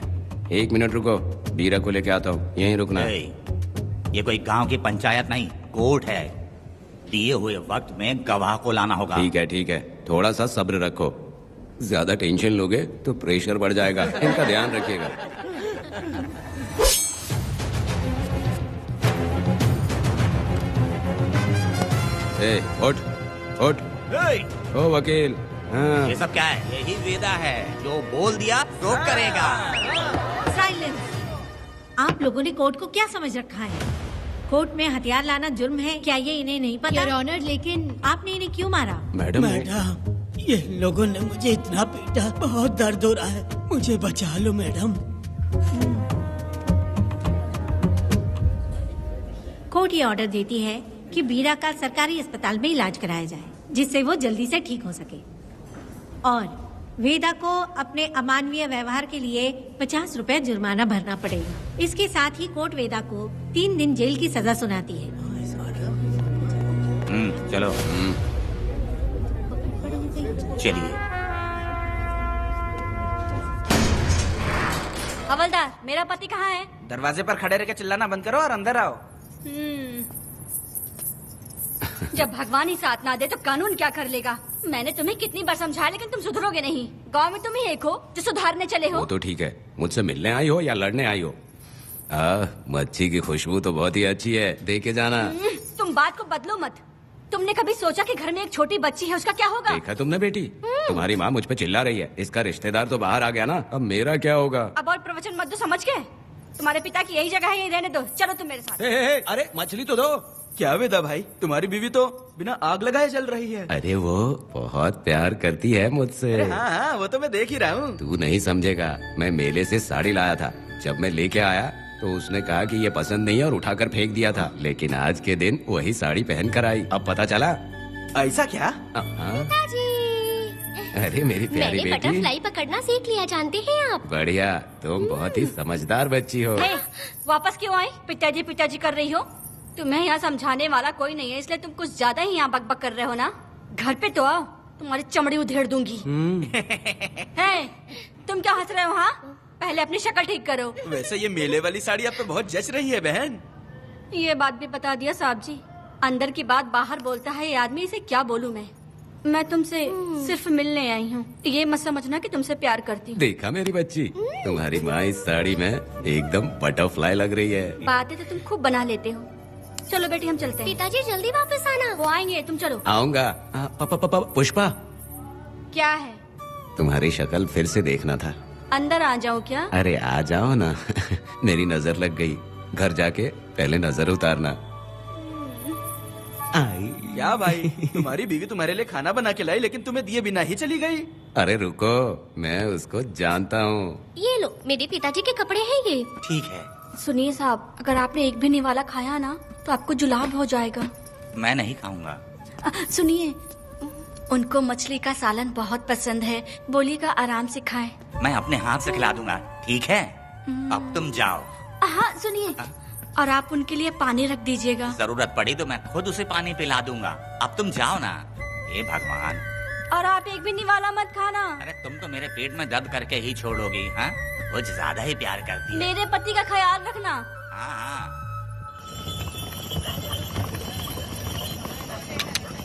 1 मिनट रुको, वीरा को लेके आता हूँ। यहीं रुकना है। ये कोई गांव की पंचायत नहीं, कोर्ट है। दिए हुए वक्त में गवाह को लाना होगा। ठीक है, थोड़ा सा सब्र रखो। ज्यादा टेंशन लोगे तो प्रेशर बढ़ जाएगा, इनका ध्यान रखिएगा। उठ ओ वकील। हाँ। ये सब क्या है? यही वेदा है, जो बोल दिया तो करेगा। साइलेंस। आप लोगों ने कोर्ट को क्या समझ रखा है? कोर्ट में हथियार लाना जुर्म है, क्या ये इन्हें नहीं पता? योर ऑनर, लेकिन आपने इन्हें क्यों मारा? मैडम, ये लोगों ने मुझे इतना पीटा, बहुत दर्द हो रहा है, मुझे बचा लो मैडम। कोर्ट ये ऑर्डर देती है कि बीरा का सरकारी अस्पताल में इलाज कराया जाए, जिससे वो जल्दी से ठीक हो सके। और वेदा को अपने अमानवीय व्यवहार के लिए 50 रुपए जुर्माना भरना पड़ेगा। इसके साथ ही कोर्ट वेदा को 3 दिन जेल की सजा सुनाती है। चलो चलिए। हवलदार, मेरा पति कहाँ है? दरवाजे पर खड़े रह के चिल्लाना बंद करो और अंदर आओ। जब भगवान ही साथ ना दे तो कानून क्या कर लेगा? मैंने तुम्हें कितनी बार समझाया, लेकिन तुम सुधरोगे नहीं। गांव में तुम ही एक हो जो सुधारने चले हो। वो तो ठीक है, मुझसे मिलने आई हो या लड़ने आई हो? मच्छी की खुशबू तो बहुत ही अच्छी है, दे के जाना। तुम बात को बदलो मत। तुमने कभी सोचा कि घर में एक छोटी बच्ची है, उसका क्या होगा? देखा तुमने बेटी, तुम्हारी माँ मुझ पे चिल्ला रही है। इसका रिश्तेदार तो बाहर आ गया ना, अब मेरा क्या होगा? अब और प्रवचन मत दो, समझ गए? तुम्हारे पिता की यही जगह है, यही रहने दो। चलो तुम मेरे साथ। अरे मछली तो दो। क्या वेदा भाई, तुम्हारी बीवी तो बिना आग लगाए चल रही है। अरे वो बहुत प्यार करती है मुझसे। हाँ, वो तो मैं देख ही रहा हूँ। तू नहीं समझेगा, मैं मेले से साड़ी लाया था। जब मैं लेके आया तो उसने कहा कि ये पसंद नहीं है और उठाकर फेंक दिया था, लेकिन आज के दिन वही साड़ी पहन कर आई। अब पता चला। ऐसा क्या? अरे मेरी प्यारी मैंने बेटी, बटरफ्लाई पकड़ना सीख लिया, जानते हैं आप? बढ़िया, तुम बहुत ही समझदार बच्ची हो। वापस क्यों आई? पिताजी कर रही हो? तुम्हें यहाँ समझाने वाला कोई नहीं है, इसलिए तुम कुछ ज्यादा ही यहाँ बकबक कर रहे हो ना। घर पे तो आओ, तुम्हारी चमड़ी उधेड़ दूंगी। है, तुम क्या हंस रहे हो? हाँ, पहले अपनी शक्ल ठीक करो। वैसे ये मेले वाली साड़ी आप पे बहुत जच रही है बहन। ये बात भी बता दिया साहब जी, अंदर की बात बाहर बोलता है ये आदमी, इसे क्या बोलूं मैं तुमसे सिर्फ मिलने आई हूँ, ये मत समझना कि तुमसे प्यार करती हूँ। देखा मेरी बच्ची, तुम्हारी माँ इस साड़ी में एकदम बटरफ्लाई लग रही है। बातें तो तुम खूब बना लेते हो। चलो बेटी, हम चलते हैं। पिताजी जल्दी वापस आना। वो आएंगे, तुम चलो। आऊंगा। पुष्पा, क्या है? तुम्हारी शक्ल फिर से देखना था। अंदर आ जाओ क्या? अरे आ जाओ ना। मेरी नजर लग गई, घर जाके पहले नजर उतारना। क्या भाई, तुम्हारी बीवी तुम्हारे लिए खाना बना के लाई, लेकिन तुम्हें दिए बिना ही चली गई। अरे रुको, मैं उसको जानता हूँ। ये लो, मेरे पिताजी के कपड़े हैं ये। ठीक है। सुनिए साहब, अगर आपने एक भी निवाला खाया ना तो आपको जुलाब हो जाएगा। मैं नहीं खाऊंगा। सुनिए, उनको मछली का सालन बहुत पसंद है, बोलिएगा आराम से खाएं। मैं अपने हाथ से खिला दूंगा, ठीक है? अब तुम जाओ। हाँ सुनिए, और आप उनके लिए पानी रख दीजिएगा। जरूरत पड़ी तो मैं खुद उसे पानी पिला दूंगा। अब तुम जाओ ना। हे भगवान। और आप एक भी निवाला मत खाना। अरे तुम तो मेरे पेट में दर्द करके ही छोड़ोगी। हाँ, कुछ ज्यादा ही प्यार करती है। मेरे पति का ख्याल रखना। हाँ।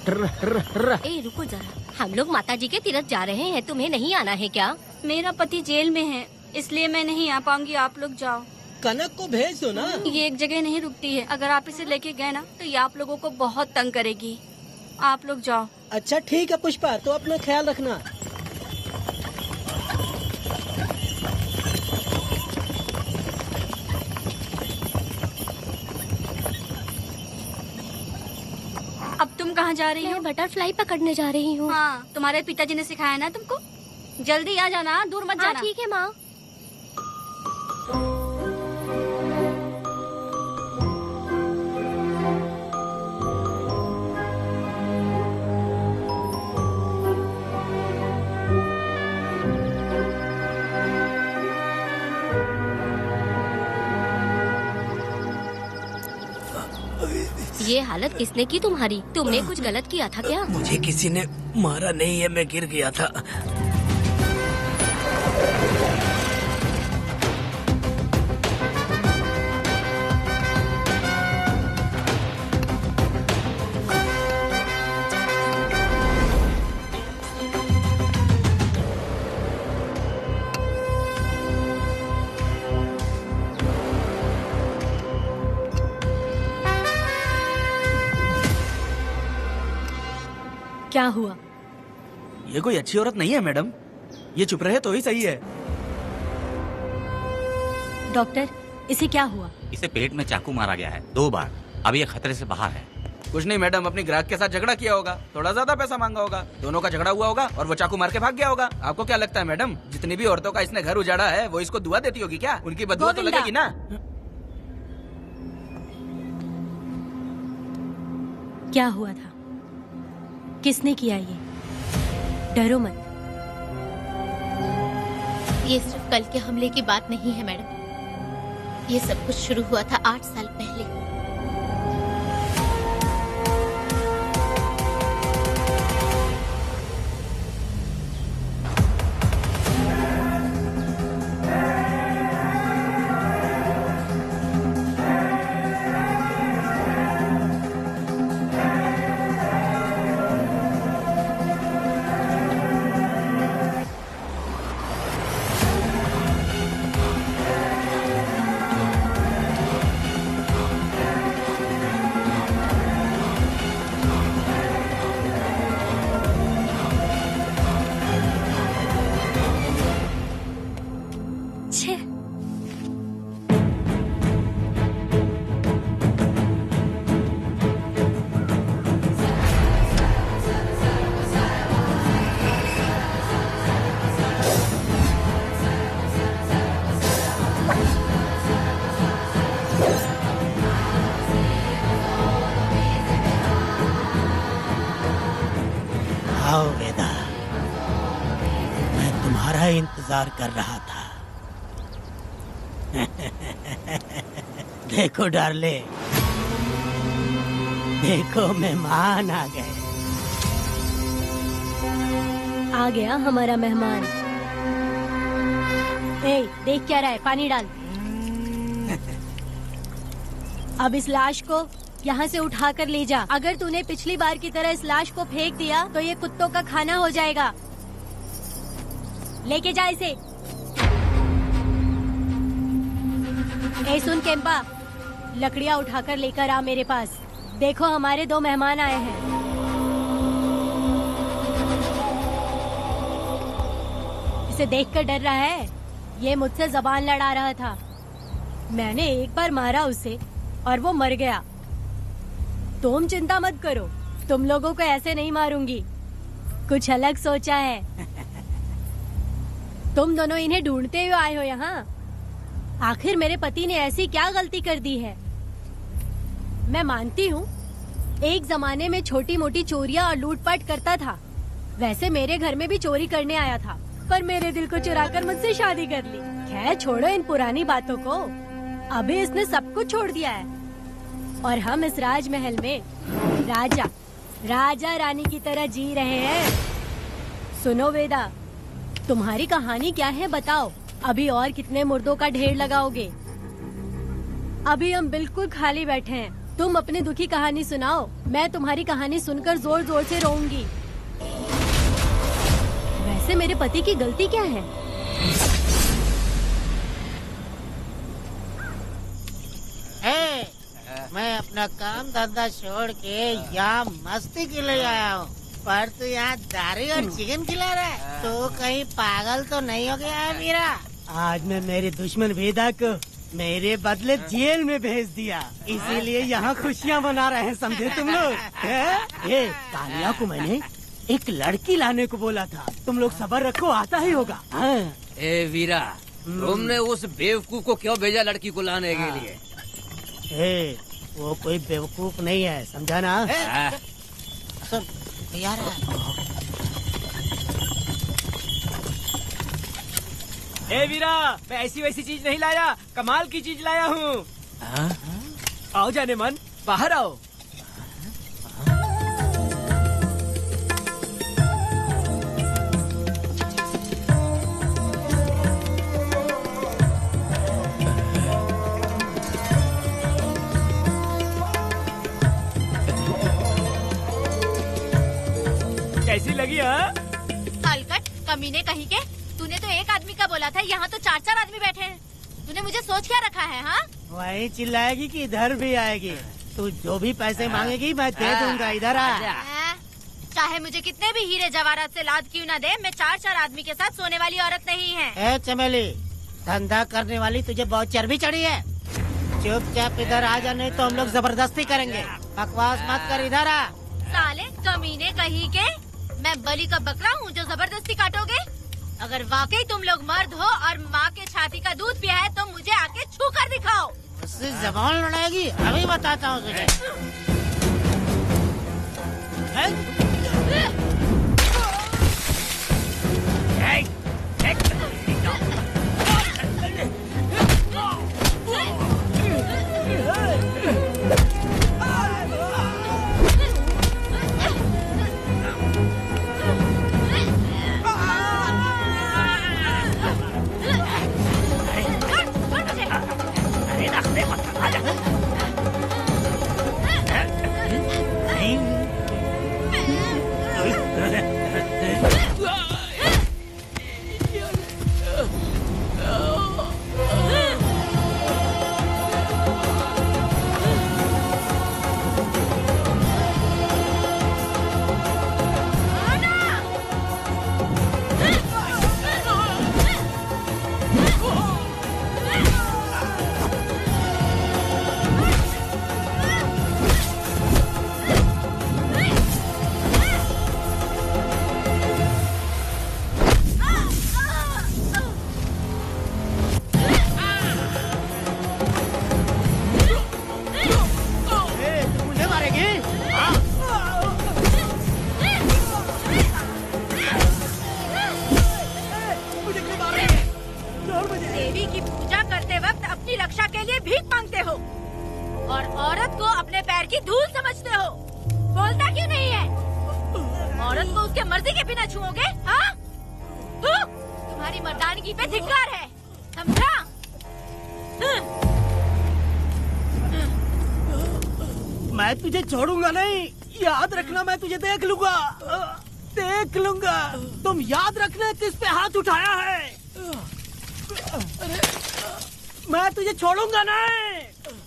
ए रुको जरा, हम लोग माता जी के तीर्थ जा रहे हैं, तुम्हें नहीं आना है क्या? मेरा पति जेल में है, इसलिए मैं नहीं आ पाऊंगी, आप लोग जाओ। कनक को भेज दो ना। ये एक जगह नहीं रुकती है, अगर आप इसे लेके गए ना तो ये आप लोगों को बहुत तंग करेगी। आप लोग जाओ। अच्छा ठीक है पुष्पा, तो अपना ख्याल रखना। अब तुम कहाँ जा रही हो? बटरफ्लाई पकड़ने जा रही हूँ। हाँ, तुम्हारे पिताजी ने सिखाया ना तुमको। जल्दी आ जाना, दूर मत जाना। ठीक है माँ। ये हालत किसने की तुम्हारी? तुमने कुछ गलत किया था क्या? मुझे किसी ने मारा नहीं है, मैं गिर गया था। क्या हुआ? ये कोई अच्छी औरत नहीं है मैडम, ये चुप रहे तो ही सही है। डॉक्टर, इसे क्या हुआ? इसे पेट में चाकू मारा गया है 2 बार। अब ये खतरे से बाहर है। कुछ नहीं मैडम, अपनी ग्राहक के साथ झगड़ा किया होगा, थोड़ा ज्यादा पैसा मांगा होगा, दोनों का झगड़ा हुआ होगा और वो चाकू मार के भाग गया होगा। आपको क्या लगता है मैडम, जितनी भी औरतों का इसने घर उजाड़ा है वो इसको दुआ देती होगी क्या? उनकी बदुआ तो लगेगी ना। क्या हुआ था? किसने किया ये? डरो मत। ये सिर्फ कल के हमले की बात नहीं है मैडम, ये सब कुछ शुरू हुआ था 8 साल पहले। आओ वेदा, मैं तुम्हारा इंतजार कर रहा था। देखो डार्ले, देखो मेहमान आ गए। आ गया हमारा मेहमान। ए, देख क्या रहा है? पानी डाल। अब इस लाश को यहाँ से उठा कर ले जा। अगर तूने पिछली बार की तरह इस लाश को फेंक दिया तो ये कुत्तों का खाना हो जाएगा। लेके जा इसे। ए सुन केम्पा, लकड़ियाँ उठाकर लेकर आ मेरे पास। देखो हमारे 2 मेहमान आए हैं। इसे देखकर डर रहा है? ये मुझसे जबान लड़ा रहा था। मैंने एक बार मारा उसे और वो मर गया। तुम चिंता मत करो, तुम लोगों को ऐसे नहीं मारूंगी। कुछ अलग सोचा है। तुम दोनों इन्हें ढूंढते हुए आए हो यहाँ। आखिर मेरे पति ने ऐसी क्या गलती कर दी है? मैं मानती हूँ एक जमाने में छोटी मोटी चोरियाँ और लूटपाट करता था। वैसे मेरे घर में भी चोरी करने आया था, पर मेरे दिल को चुराकर मुझसे शादी कर ली। खैर छोड़ो इन पुरानी बातों को। अभी इसने सब कुछ छोड़ दिया है और हम इस राजमहल में राजा रानी की तरह जी रहे हैं। सुनो वेदा, तुम्हारी कहानी क्या है बताओ? अभी और कितने मुर्दों का ढेर लगाओगे? अभी हम बिल्कुल खाली बैठे हैं। तुम अपनी दुखी कहानी सुनाओ, मैं तुम्हारी कहानी सुनकर जोर जोर से रोऊंगी। वैसे मेरे पति की गलती क्या है? मैं अपना काम धंधा छोड़ के यहाँ मस्ती के लिए आया हूँ, पर तू यहाँ दारू और चिकन खिला रहा है। तो कहीं पागल तो नहीं हो गया है मीरा? आज मैं मेरे दुश्मन वेदा को मेरे बदले जेल में भेज दिया, इसीलिए यहाँ खुशियाँ मना रहे हैं, समझे तुम लोग? ये कालिया को मैंने एक लड़की लाने को बोला था, तुम लोग सब्र रखो, आता ही होगा। ए वीरा, तुमने उस बेवकूफ को क्यों भेजा लड़की को लाने के लिए? वो कोई बेवकूफ नहीं है, समझा ना? सुन यार, ए वीरा, मैं ऐसी वैसी चीज नहीं लाया, कमाल की चीज लाया हूँ। आओ जाने मन, बाहर आओ। कैसी लगी? हलकट कमीने कहीं के, तूने तो एक आदमी का बोला था, यहाँ तो 4-4 आदमी बैठे हैं। तूने मुझे सोच क्या रखा है? हाँ, वही चिल्लाएगी कि इधर भी आएगी? तू जो भी पैसे मांगेगी मैं दे दूंगा, इधर आ। चाहे मुझे कितने भी हीरे जवाहरात से लाद क्यों न दे, मैं 4 आदमी के साथ सोने वाली औरत नहीं है। ए चमेली, धंधा करने वाली तुझे बहुत चर्बी चढ़ी है। चुपचाप इधर आ जा, नहीं तो हम लोग जबरदस्ती करेंगे। बकवास मत कर, इधर आ। साले कमीने कहीं के, मैं बलि का बकरा हूँ जो जबरदस्ती काटोगे? अगर वाकई तुम लोग मर्द हो और माँ के छाती का दूध पिया है तो मुझे आके छू कर दिखाओ। उससे जबान लड़ाएगी, अभी बताता हूँ तुझे। देवी की पूजा करते वक्त अपनी रक्षा के लिए भीख मांगते हो और औरत को अपने पैर की धूल समझते हो। बोलता क्यों नहीं है? औरत को उसके मर्जी के बिना छुओगे? हाँ? तुम्हारी मर्दानगी पे धिक्कार है, समझा? मैं तुझे छोड़ूंगा नहीं, याद रखना। मैं तुझे देख लूंगा, देख लूंगा। तुम याद रखना किस पे हाथ उठाया है। मैं तुझे छोड़ूंगा नहीं।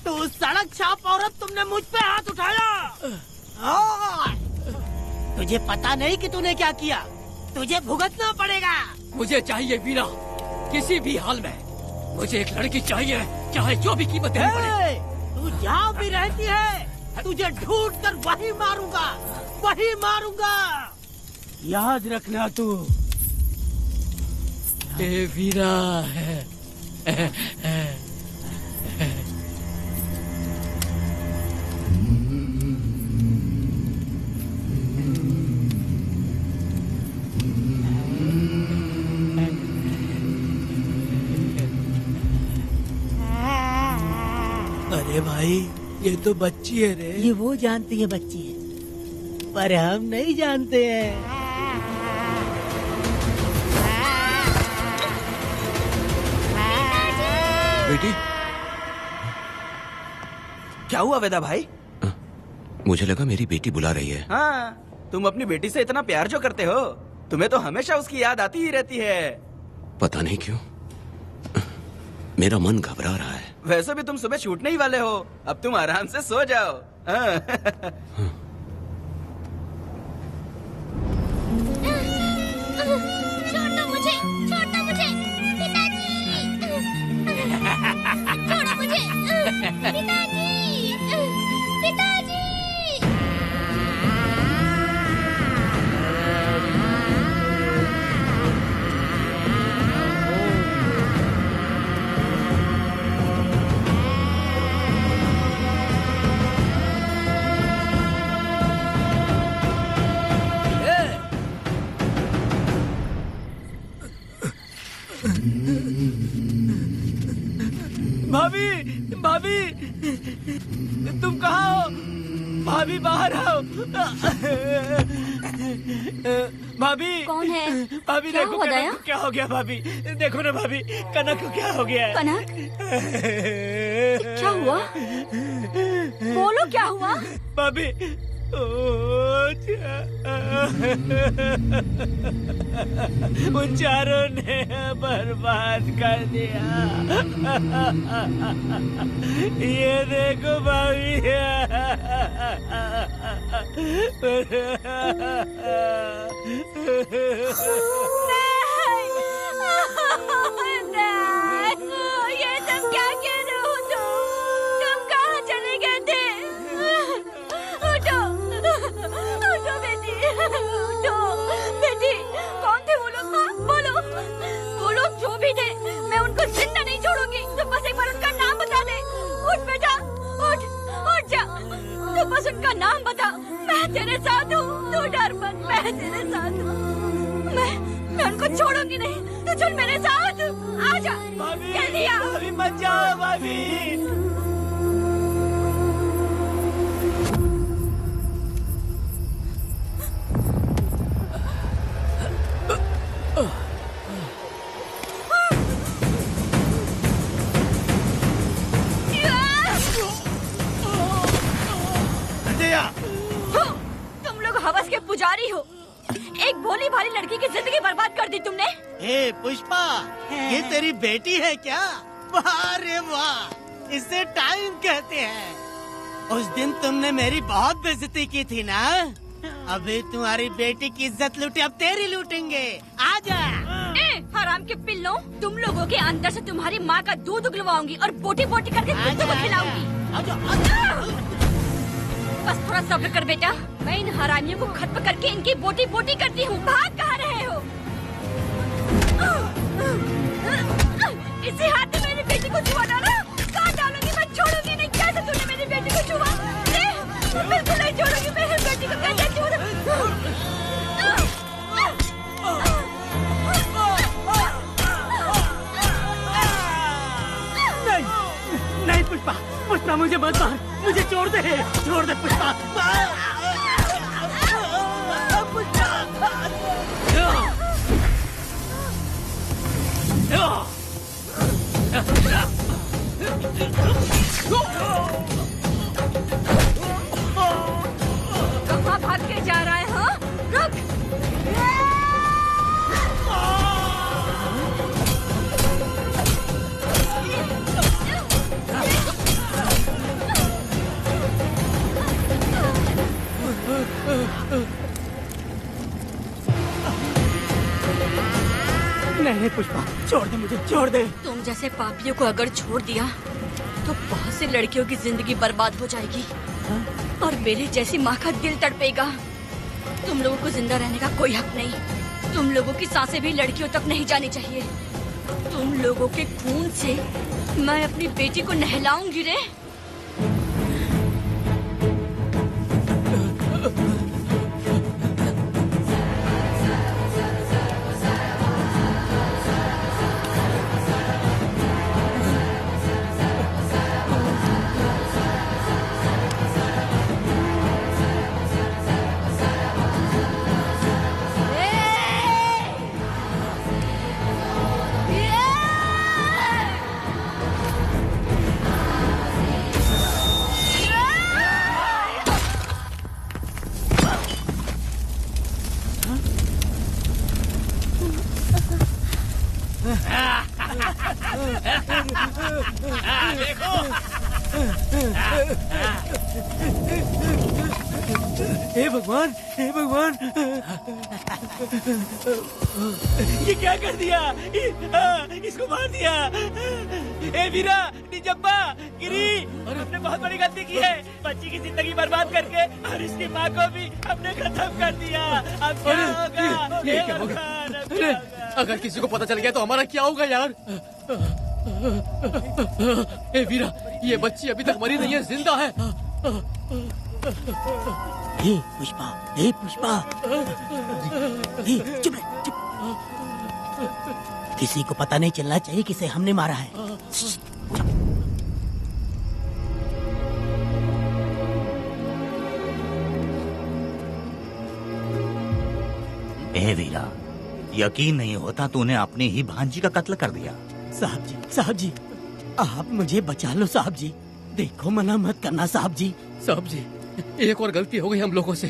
तू सड़क छाप औरत, तुमने मुझ पे हाथ उठाया। तुझे पता नहीं कि तूने क्या किया, तुझे भुगतना पड़ेगा। मुझे चाहिए वीरा, किसी भी हाल में मुझे एक लड़की चाहिए, चाहे जो भी कीमत देनी पड़े। तू जहाँ भी रहती है, तुझे ढूंढ कर वही मारूंगा, वही मारूंगा। याद रखना तू। ये वीरा है। अरे भाई, ये तो बच्ची है रे। ये वो जानती है बच्ची है, पर हम नहीं जानते हैं। बेटी, क्या हुआ वेदा भाई? मुझे लगा मेरी बेटी बुला रही है। हाँ, तुम अपनी बेटी से इतना प्यार जो करते हो, तुम्हें तो हमेशा उसकी याद आती ही रहती है। पता नहीं क्यों मेरा मन घबरा रहा है। वैसे भी तुम सुबह छूटने ही वाले हो, अब तुम आराम से सो जाओ। छोड़ो मुझे, छोड़ो मुझे, पिताजी, छोड़ो मुझे, पिताजी, पिताजी। भाभी, भाभी, तुम कहाँ हो? भाभी बाहर आओ। भाभी कौन है? भाभी क्या देखो हुआ कनक दया? को क्या हो गया। भाभी देखो ना, भाभी कनक को क्या हो गया है। कनक, क्या हुआ? बोलो क्या हुआ? भाभी उन चारों ने बर्बाद कर दिया। ये देखो भाभी, ये सब क्या कह रहे हो तुम कहाँ चले गए थे? उठो उठो बेटी, उठो बेटी। कौन थे वो लोग? बोलो, वो लोग जो भी थे मैं उनको जिंदा नहीं छोड़ूंगी। तो बस एक बार उनका नाम बता दे। उठ बेटा, उठ जा। तो बस उनका नाम बता, मैं तेरे साथ हूँ। तू डर मत, मैं तेरे साथ हूँ। मैं उनको छोड़ूंगी नहीं। तो चल मेरे साथ, आजा। जल्दी आ। भाभी मत जाओ भाभी। तुम लोग हवस के पुजारी हो। एक भोली भाली लड़की की जिंदगी बर्बाद कर दी तुमने। ए पुष्पा, ये तेरी बेटी है क्या? वाह रे वाह, इसे टाइम कहते हैं। उस दिन तुमने मेरी बहुत बेइज्जती की थी ना? अभी तुम्हारी बेटी की इज्जत लूटी, अब तेरी लूटेंगे। आजा। हराम के पिल्लों, तुम लोगों के अंदर से तुम्हारी माँ का दूध उगलवाऊंगी और बोटी बोटी करके कुत्तों को खिलाऊंगी। बस थोड़ा सब्र कर बेटा, मैं इन हरामियों को खत्म करके इनकी बोटी बोटी करती हूँ। भाग कहाँ रहे हो? इसी हाथ में मेरी बेटी को छुआ डाला। कहाँ डालूंगी, मैं छोड़ूंगी नहीं। कैसे तूने मेरी बेटी को छुआ? बिल्कुल नहीं छोड़ूंगी मेरी बेटी को। कैसे छुआ? नहीं पुष्पा, पुष्पा मुझे मत मार, मुझे छोड़ दे पुष्पा। कहाँ भाग के जा रहा है? हाँ, रुक। नहीं पुष्पा, छोड़ दे मुझे, छोड़ दे। तुम जैसे पापियों को अगर छोड़ दिया तो बहुत सी लड़कियों की जिंदगी बर्बाद हो जाएगी और मेरी जैसी माँ का दिल तड़पेगा। तुम लोगों को जिंदा रहने का कोई हक नहीं। तुम लोगों की सांसें भी लड़कियों तक नहीं जानी चाहिए। तुम लोगों के खून से मैं अपनी बेटी को नहलाऊंगी रे। देखो, हे भगवान, हे भगवान, ये क्या कर दिया? इसको मार दिया। हे वीरा, निजब्बा, गिरी, हमने बहुत बड़ी गलती की है। बच्ची की जिंदगी बर्बाद करके और इसकी माँ को भी हमने खत्म कर दिया। अब क्या होगा? ये क्या होगा? अगर किसी को पता चल गया तो हमारा क्या होगा यार? ए वीरा, ये बच्ची अभी तक मरी नहीं है, जिंदा है। हे पुष्पा, हे पुष्पा, हे चुप रह, चुप। किसी को पता नहीं चलना चाहिए किसे हमने मारा है। ए वीरा, यकीन नहीं होता तूने अपनी ही भांजी का कत्ल कर दिया। साहब जी, आप मुझे बचा लो साहब जी। देखो, मना मत करना साहब जी। साहब जी, एक और गलती हो गई हम लोगों से।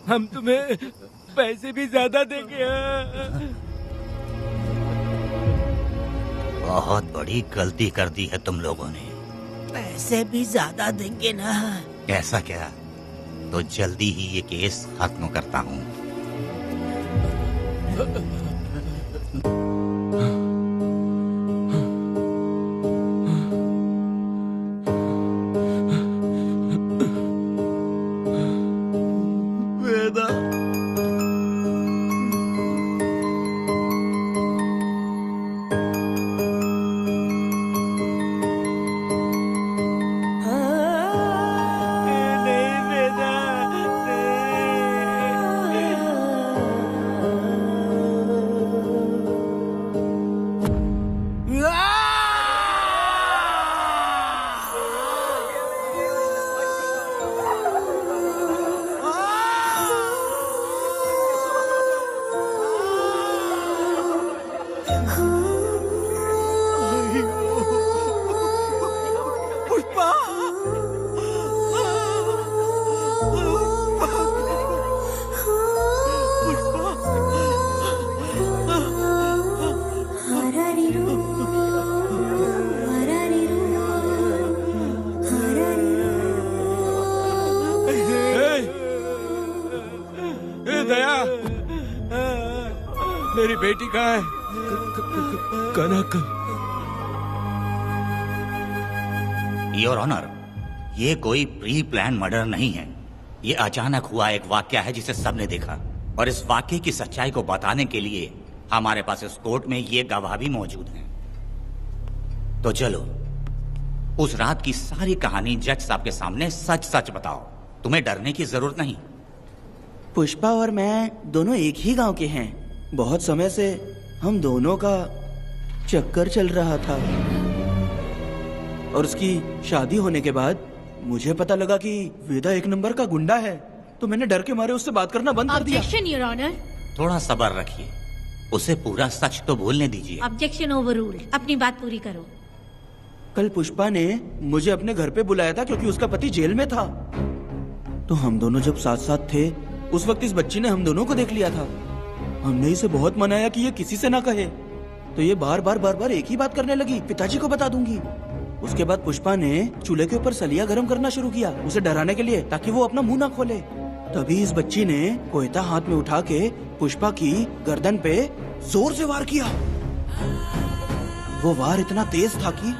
हम तुम्हें पैसे भी ज्यादा देंगे। बहुत बड़ी गलती कर दी है तुम लोगों ने। पैसे भी ज्यादा देंगे ना? ऐसा क्या? तो जल्दी ही ये केस खत्म करता हूँ। वेदा, नहीं वेदा, पुष्पा, ए दया, मेरी बेटी कहाँ है? कनक। योर ऑनर, ये कोई प्री प्लान मर्डर नहीं है। ये अचानक हुआ एक वाकया है जिसे सबने देखा, और इस वाकये की सच्चाई को बताने के लिए हमारे पास इस कोर्ट में ये गवाह भी मौजूद हैं। तो चलो उस रात की सारी कहानी जज साहब के सामने सच सच बताओ। तुम्हें डरने की जरूरत नहीं। पुष्पा और मैं दोनों एक ही गांव के हैं। बहुत समय से हम दोनों का चक्कर चल रहा था, और उसकी शादी होने के बाद मुझे पता लगा कि वेदा एक नंबर का गुंडा है, तो मैंने डर के मारे उससे बात करना बंद कर दिया। Objection your honour. थोड़ा सब्र रखिए, उसे पूरा सच तो बोलने दीजिए। Objection overruled. अपनी बात पूरी करो। कल पुष्पा ने मुझे अपने घर पे बुलाया था क्योंकि उसका पति जेल में था। तो हम दोनों जब साथ साथ थे, उस वक्त इस बच्ची ने हम दोनों को देख लिया था। हमने इसे बहुत मनाया कि ये किसी से ना कहे, तो ये बार बार एक ही बात करने लगी, पिताजी को बता दूंगी। उसके बाद पुष्पा ने चूल्हे के ऊपर सलिया गरम करना शुरू किया, उसे डराने के लिए, ताकि वो अपना मुंह ना खोले। तभी इस बच्ची ने कोयता हाथ में उठा के पुष्पा की गर्दन पे जोर से वार किया। वो वार इतना तेज था कि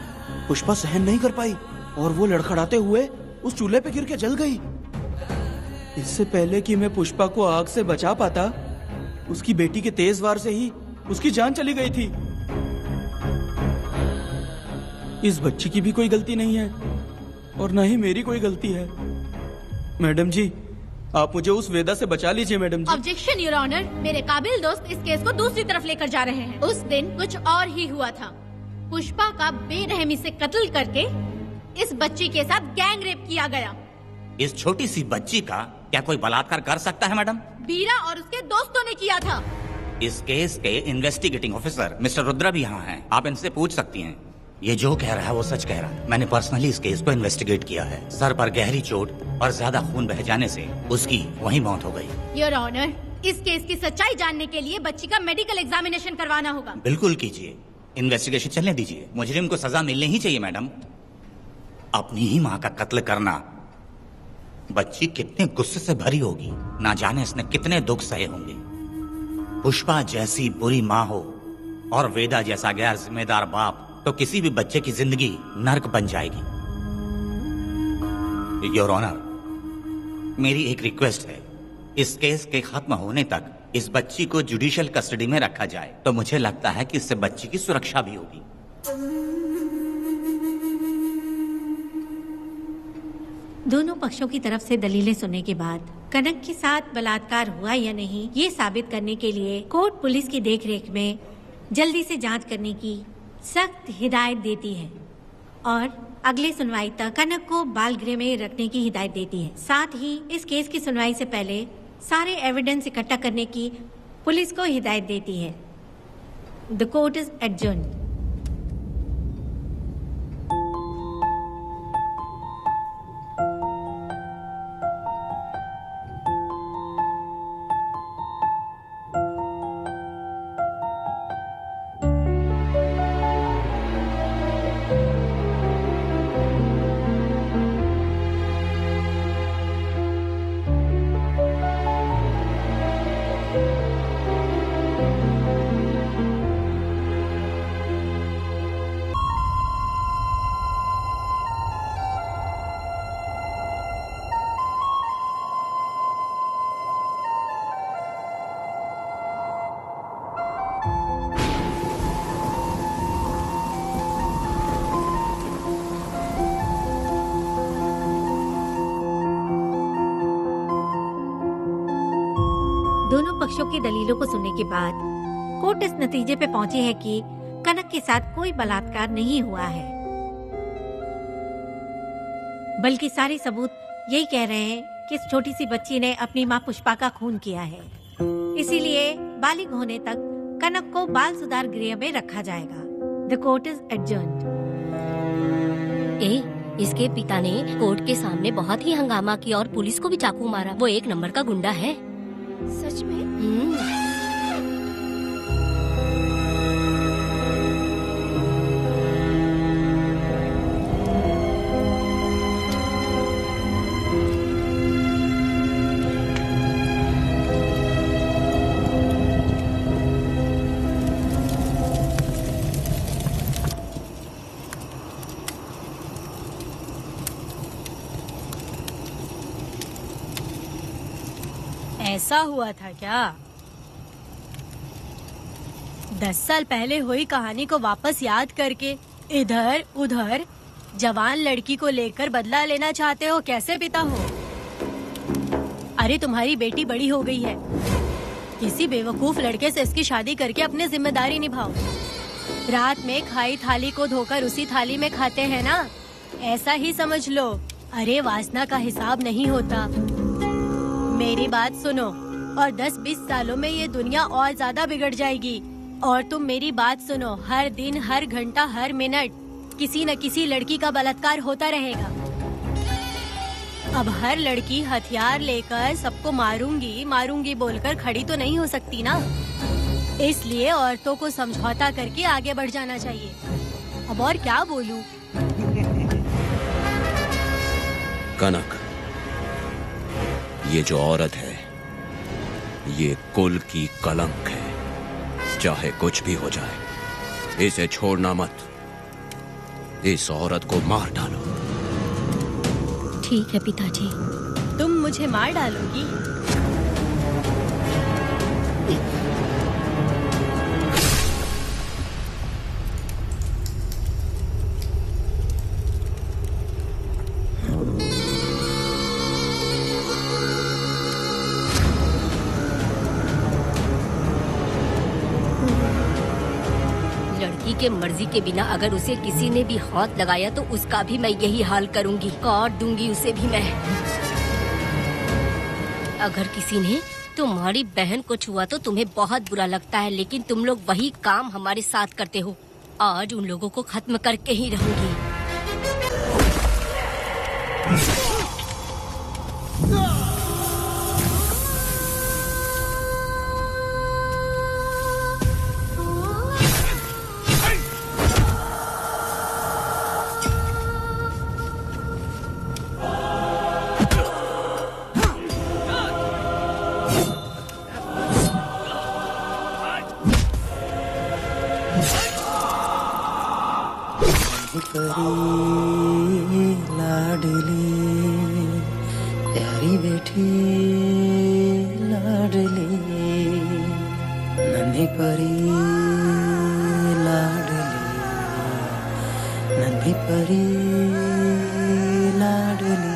पुष्पा सहन नहीं कर पाई, और वो लड़खड़ाते हुए उस चूल्हे पे गिर के जल गई। इससे पहले कि मैं पुष्पा को आग से बचा पाता, उसकी बेटी के तेज वार से ही उसकी जान चली गई थी। इस बच्ची की भी कोई गलती नहीं है, और न ही मेरी कोई गलती है। मैडम जी, आप मुझे उस वेदा से बचा लीजिए madam ji. Objection your honour. मेरे काबिल दोस्त इस केस को दूसरी तरफ लेकर जा रहे हैं। उस दिन कुछ और ही हुआ था। पुष्पा का बेरहमी से कत्ल करके इस बच्ची के साथ गैंग रेप किया गया। इस छोटी सी बच्ची का क्या कोई बलात्कार कर सकता है मैडम? बीरा और उसके दोस्तों ने किया था। इस केस के इन्वेस्टिगेटिंग ऑफिसर मिस्टर रुद्रा भी यहाँ हैं। आप इनसे पूछ सकती हैं। ये जो कह रहा है वो सच कह रहा है। मैंने पर्सनली इस केस को इन्वेस्टिगेट किया है। सर पर गहरी चोट और ज्यादा खून बह जाने से उसकी वहीं मौत हो गई। योर ऑनर, इस केस की सच्चाई जानने के लिए बच्ची का मेडिकल एग्जामिनेशन करवाना होगा। बिल्कुल कीजिए, इन्वेस्टिगेशन चलने दीजिए। मुजरिम को सजा मिलनी ही चाहिए मैडम। अपनी ही माँ का कत्ल करना, बच्ची कितने गुस्से से भरी होगी, ना जाने इसने कितने दुख सहे होंगे। पुष्पा जैसी बुरी माँ हो और वेदा जैसा गैर जिम्मेदार बाप, तो किसी भी बच्चे की जिंदगी नर्क बन जाएगी। योर ऑनर, मेरी एक रिक्वेस्ट है, इस केस के खत्म होने तक इस बच्ची को जुडिशियल कस्टडी में रखा जाए, तो मुझे लगता है कि इससे बच्ची की सुरक्षा भी होगी। दोनों पक्षों की तरफ से दलीलें सुनने के बाद कनक के साथ बलात्कार हुआ या नहीं, ये साबित करने के लिए कोर्ट पुलिस की देखरेख में जल्दी से जांच करने की सख्त हिदायत देती है, और अगले सुनवाई तक कनक को बाल गृह में रखने की हिदायत देती है। साथ ही इस केस की सुनवाई से पहले सारे एविडेंस इकट्ठा करने की पुलिस को हिदायत देती है। The court is adjourned. दोनों पक्षों की दलीलों को सुनने के बाद कोर्ट इस नतीजे पे पहुंची है कि कनक के साथ कोई बलात्कार नहीं हुआ है, बल्कि सारे सबूत यही कह रहे हैं कि इस छोटी सी बच्ची ने अपनी माँ पुष्पा का खून किया है। इसीलिए बालिग होने तक कनक को बाल सुधार गृह में रखा जाएगा। The court is adjourned. इसके पिता ने कोर्ट के सामने बहुत ही हंगामा किया और पुलिस को भी चाकू मारा। वो एक नंबर का गुंडा है। सच में? ऐसा हुआ था क्या? 10 साल पहले हुई कहानी को वापस याद करके इधर उधर जवान लड़की को लेकर बदला लेना चाहते हो? कैसे पिता हो? अरे तुम्हारी बेटी बड़ी हो गई है, किसी बेवकूफ लड़के से इसकी शादी करके अपनी जिम्मेदारी निभाओ। रात में खाई थाली को धोकर उसी थाली में खाते हैं ना, ऐसा ही समझ लो। अरे वासना का हिसाब नहीं होता। मेरी बात सुनो, और 10-20 सालों में ये दुनिया और ज्यादा बिगड़ जाएगी। और तुम मेरी बात सुनो, हर दिन, हर घंटा, हर मिनट किसी न किसी लड़की का बलात्कार होता रहेगा। अब हर लड़की हथियार लेकर सबको मारूंगी मारूंगी बोलकर खड़ी तो नहीं हो सकती ना। इसलिए औरतों को समझौता करके आगे बढ़ जाना चाहिए। अब और क्या बोलूं? कनक, ये जो औरत है ये कुल की कलंक है। चाहे कुछ भी हो जाए इसे छोड़ना मत। इस औरत को मार डालो। ठीक है पिताजी। तुम मुझे मार डालोगी? लड़की के मर्जी के बिना अगर उसे किसी ने भी हाथ लगाया तो उसका भी मैं यही हाल करूंगी। काट दूंगी उसे भी मैं। अगर किसी ने तुम्हारी बहन को छुआ तो तुम्हें बहुत बुरा लगता है, लेकिन तुम लोग वही काम हमारे साथ करते हो। आज उन लोगों को खत्म करके ही रहूंगी। लाडली प्यारी बेटी लाडली नन्ही परी लाडली नन्ही परी लाडली।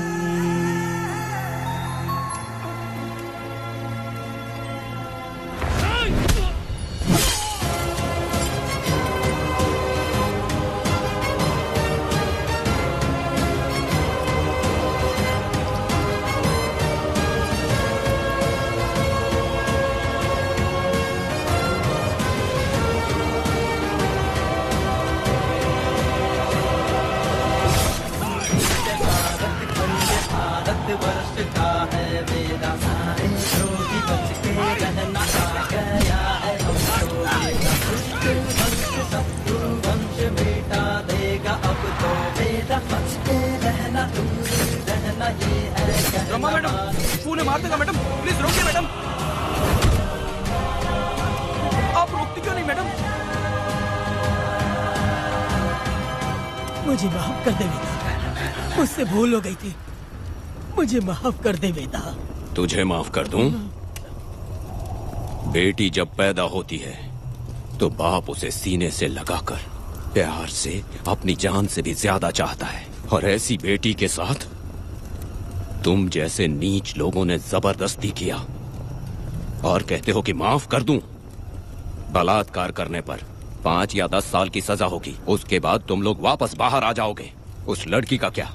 रमा मैडम, फूल मार देगा मैडम, प्लीज रोकिए मैडम। आप रोकती क्यों नहीं मैडम? मुझे माफ कर दे वेदा, मुझसे भूल हो गई थी। मुझे माफ कर दे वेदा। तुझे माफ कर दूं? बेटी जब पैदा होती है तो बाप उसे सीने से लगाकर प्यार से अपनी जान से भी ज्यादा चाहता है, और ऐसी बेटी के साथ तुम जैसे नीच लोगों ने जबरदस्ती किया। और कहते हो कि माफ कर दूं। बलात्कार करने पर 5 या 10 साल की सजा होगी। उसके बाद तुम लोग वापस बाहर आ जाओगे। उस लड़की का क्या,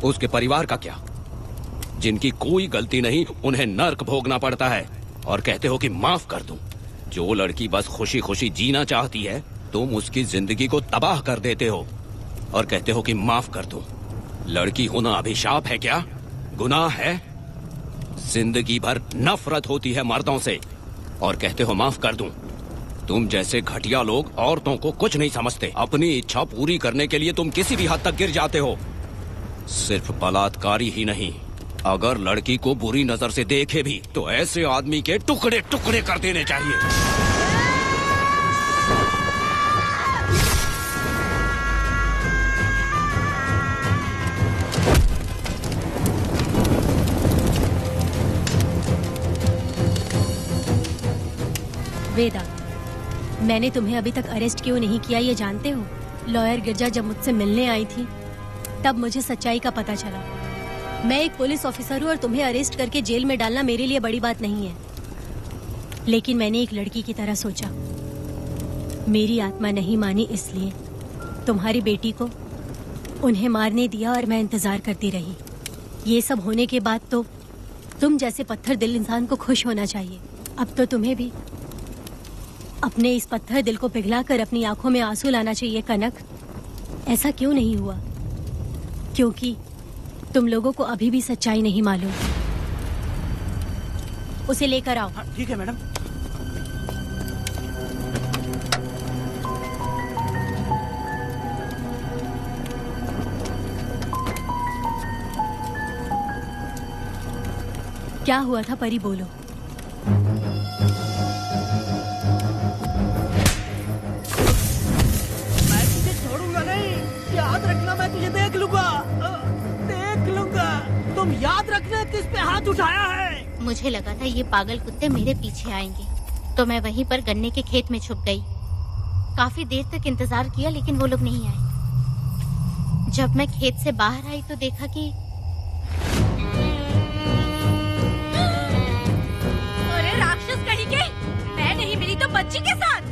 उसके परिवार का क्या? जिनकी कोई गलती नहीं उन्हें नर्क भोगना पड़ता है। और कहते हो कि माफ कर दूं। जो लड़की बस खुशी खुशी जीना चाहती है तुम उसकी जिंदगी को तबाह कर देते हो और कहते हो कि माफ कर दूं। लड़की होना अभिशाप है क्या, गुनाह है? जिंदगी भर नफरत होती है मर्दों से और कहते हो माफ कर दूं। तुम जैसे घटिया लोग औरतों को कुछ नहीं समझते। अपनी इच्छा पूरी करने के लिए तुम किसी भी हद तक गिर जाते हो। सिर्फ बलात्कारी ही नहीं, अगर लड़की को बुरी नजर से देखे भी तो ऐसे आदमी के टुकड़े टुकड़े कर देने चाहिए। वेदा, मैंने तुम्हें अभी तक अरेस्ट क्यों नहीं किया ये जानते हो? लॉयर गिरजा जब मुझसे मिलने आई थी तब मुझे सच्चाई का पता चला। मैं एक पुलिस ऑफिसर हूँ और तुम्हें अरेस्ट करके जेल में डालना मेरे लिए बड़ी बात नहीं है, लेकिन मैंने एक लड़की की तरह सोचा। मेरी आत्मा नहीं मानी इसलिए तुम्हारी बेटी को उन्हें मारने दिया और मैं इंतजार करती रही। ये सब होने के बाद तो तुम जैसे पत्थर दिल इंसान को खुश होना चाहिए। अब तो तुम्हें भी अपने इस पत्थर दिल को पिघलाकर अपनी आंखों में आंसू लाना चाहिए। कनक, ऐसा क्यों नहीं हुआ? क्योंकि तुम लोगों को अभी भी सच्चाई नहीं मालूम। उसे लेकर आओ। ठीक है मैडम। क्या हुआ था परी, बोलो। याद रखना, मैं तुझे देख लूंगा, देख लूंगा। तुम याद रखना किस पे हाथ उठाया है। मुझे लगा था ये पागल कुत्ते मेरे पीछे आएंगे, तो मैं वहीं पर गन्ने के खेत में छुप गई। काफी देर तक इंतजार किया लेकिन वो लोग नहीं आए। जब मैं खेत से बाहर आई तो देखा कि अरे राक्षस कहीं के, मैं नहीं मिली तो बच्ची के साथ।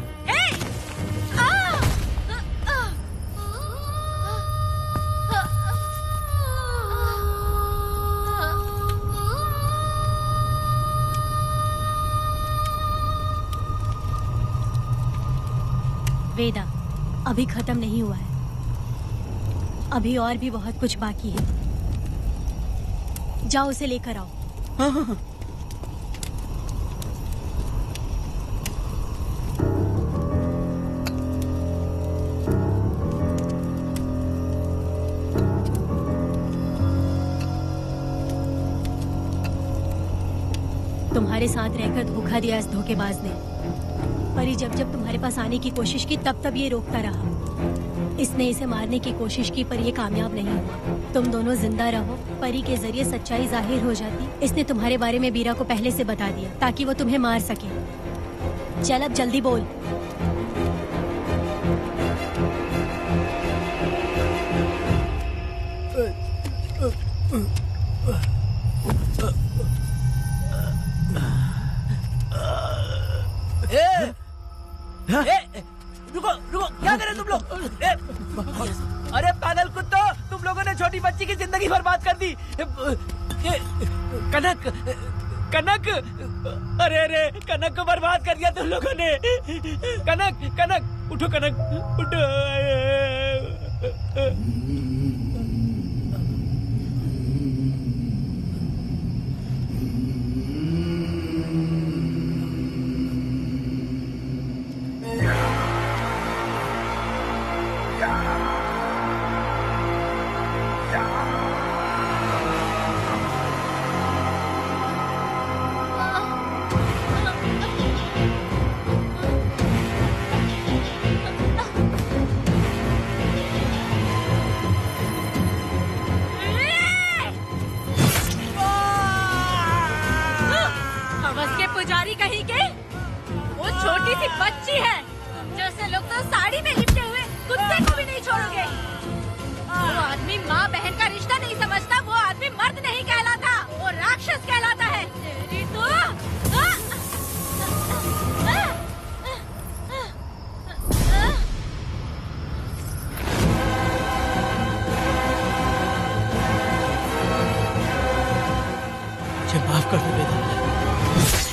वेदा, अभी खत्म नहीं हुआ है, अभी और भी बहुत कुछ बाकी है। जाओ उसे लेकर आओ। हाँ हाँ हाँ। तुम्हारे साथ रहकर धोखा दिया इस धोखेबाज ने। परी जब जब तुम्हारे पास आने की कोशिश की तब तब ये रोकता रहा। इसने इसे मारने की कोशिश की पर ये कामयाब नहीं हुआ। तुम दोनों जिंदा रहो, परी के जरिए सच्चाई जाहिर हो जाती। इसने तुम्हारे बारे में बीरा को पहले से बता दिया ताकि वो तुम्हें मार सके। चल अब जल्दी बोल। रुको रुको, क्या करे तुम लोग? अरे पागल कुत्तो, तुम लोगों ने छोटी बच्ची की जिंदगी बर्बाद कर दी। कनक, कनक, अरे अरे कनक को बर्बाद कर दिया तुम लोगों ने। कनक, कनक उठो, कनक उठो। पुजारी कहीं के, वो छोटी सी बच्ची है। जैसे लोग तो साड़ी में लिपटे हुए कुत्ते को भी नहीं छोड़ोगे। वो आदमी माँ बहन का रिश्ता नहीं समझता, वो आदमी मर्द नहीं कहलाता, वो राक्षस कहलाता है। तेरी तो मुझे माफ कर दो वेदा।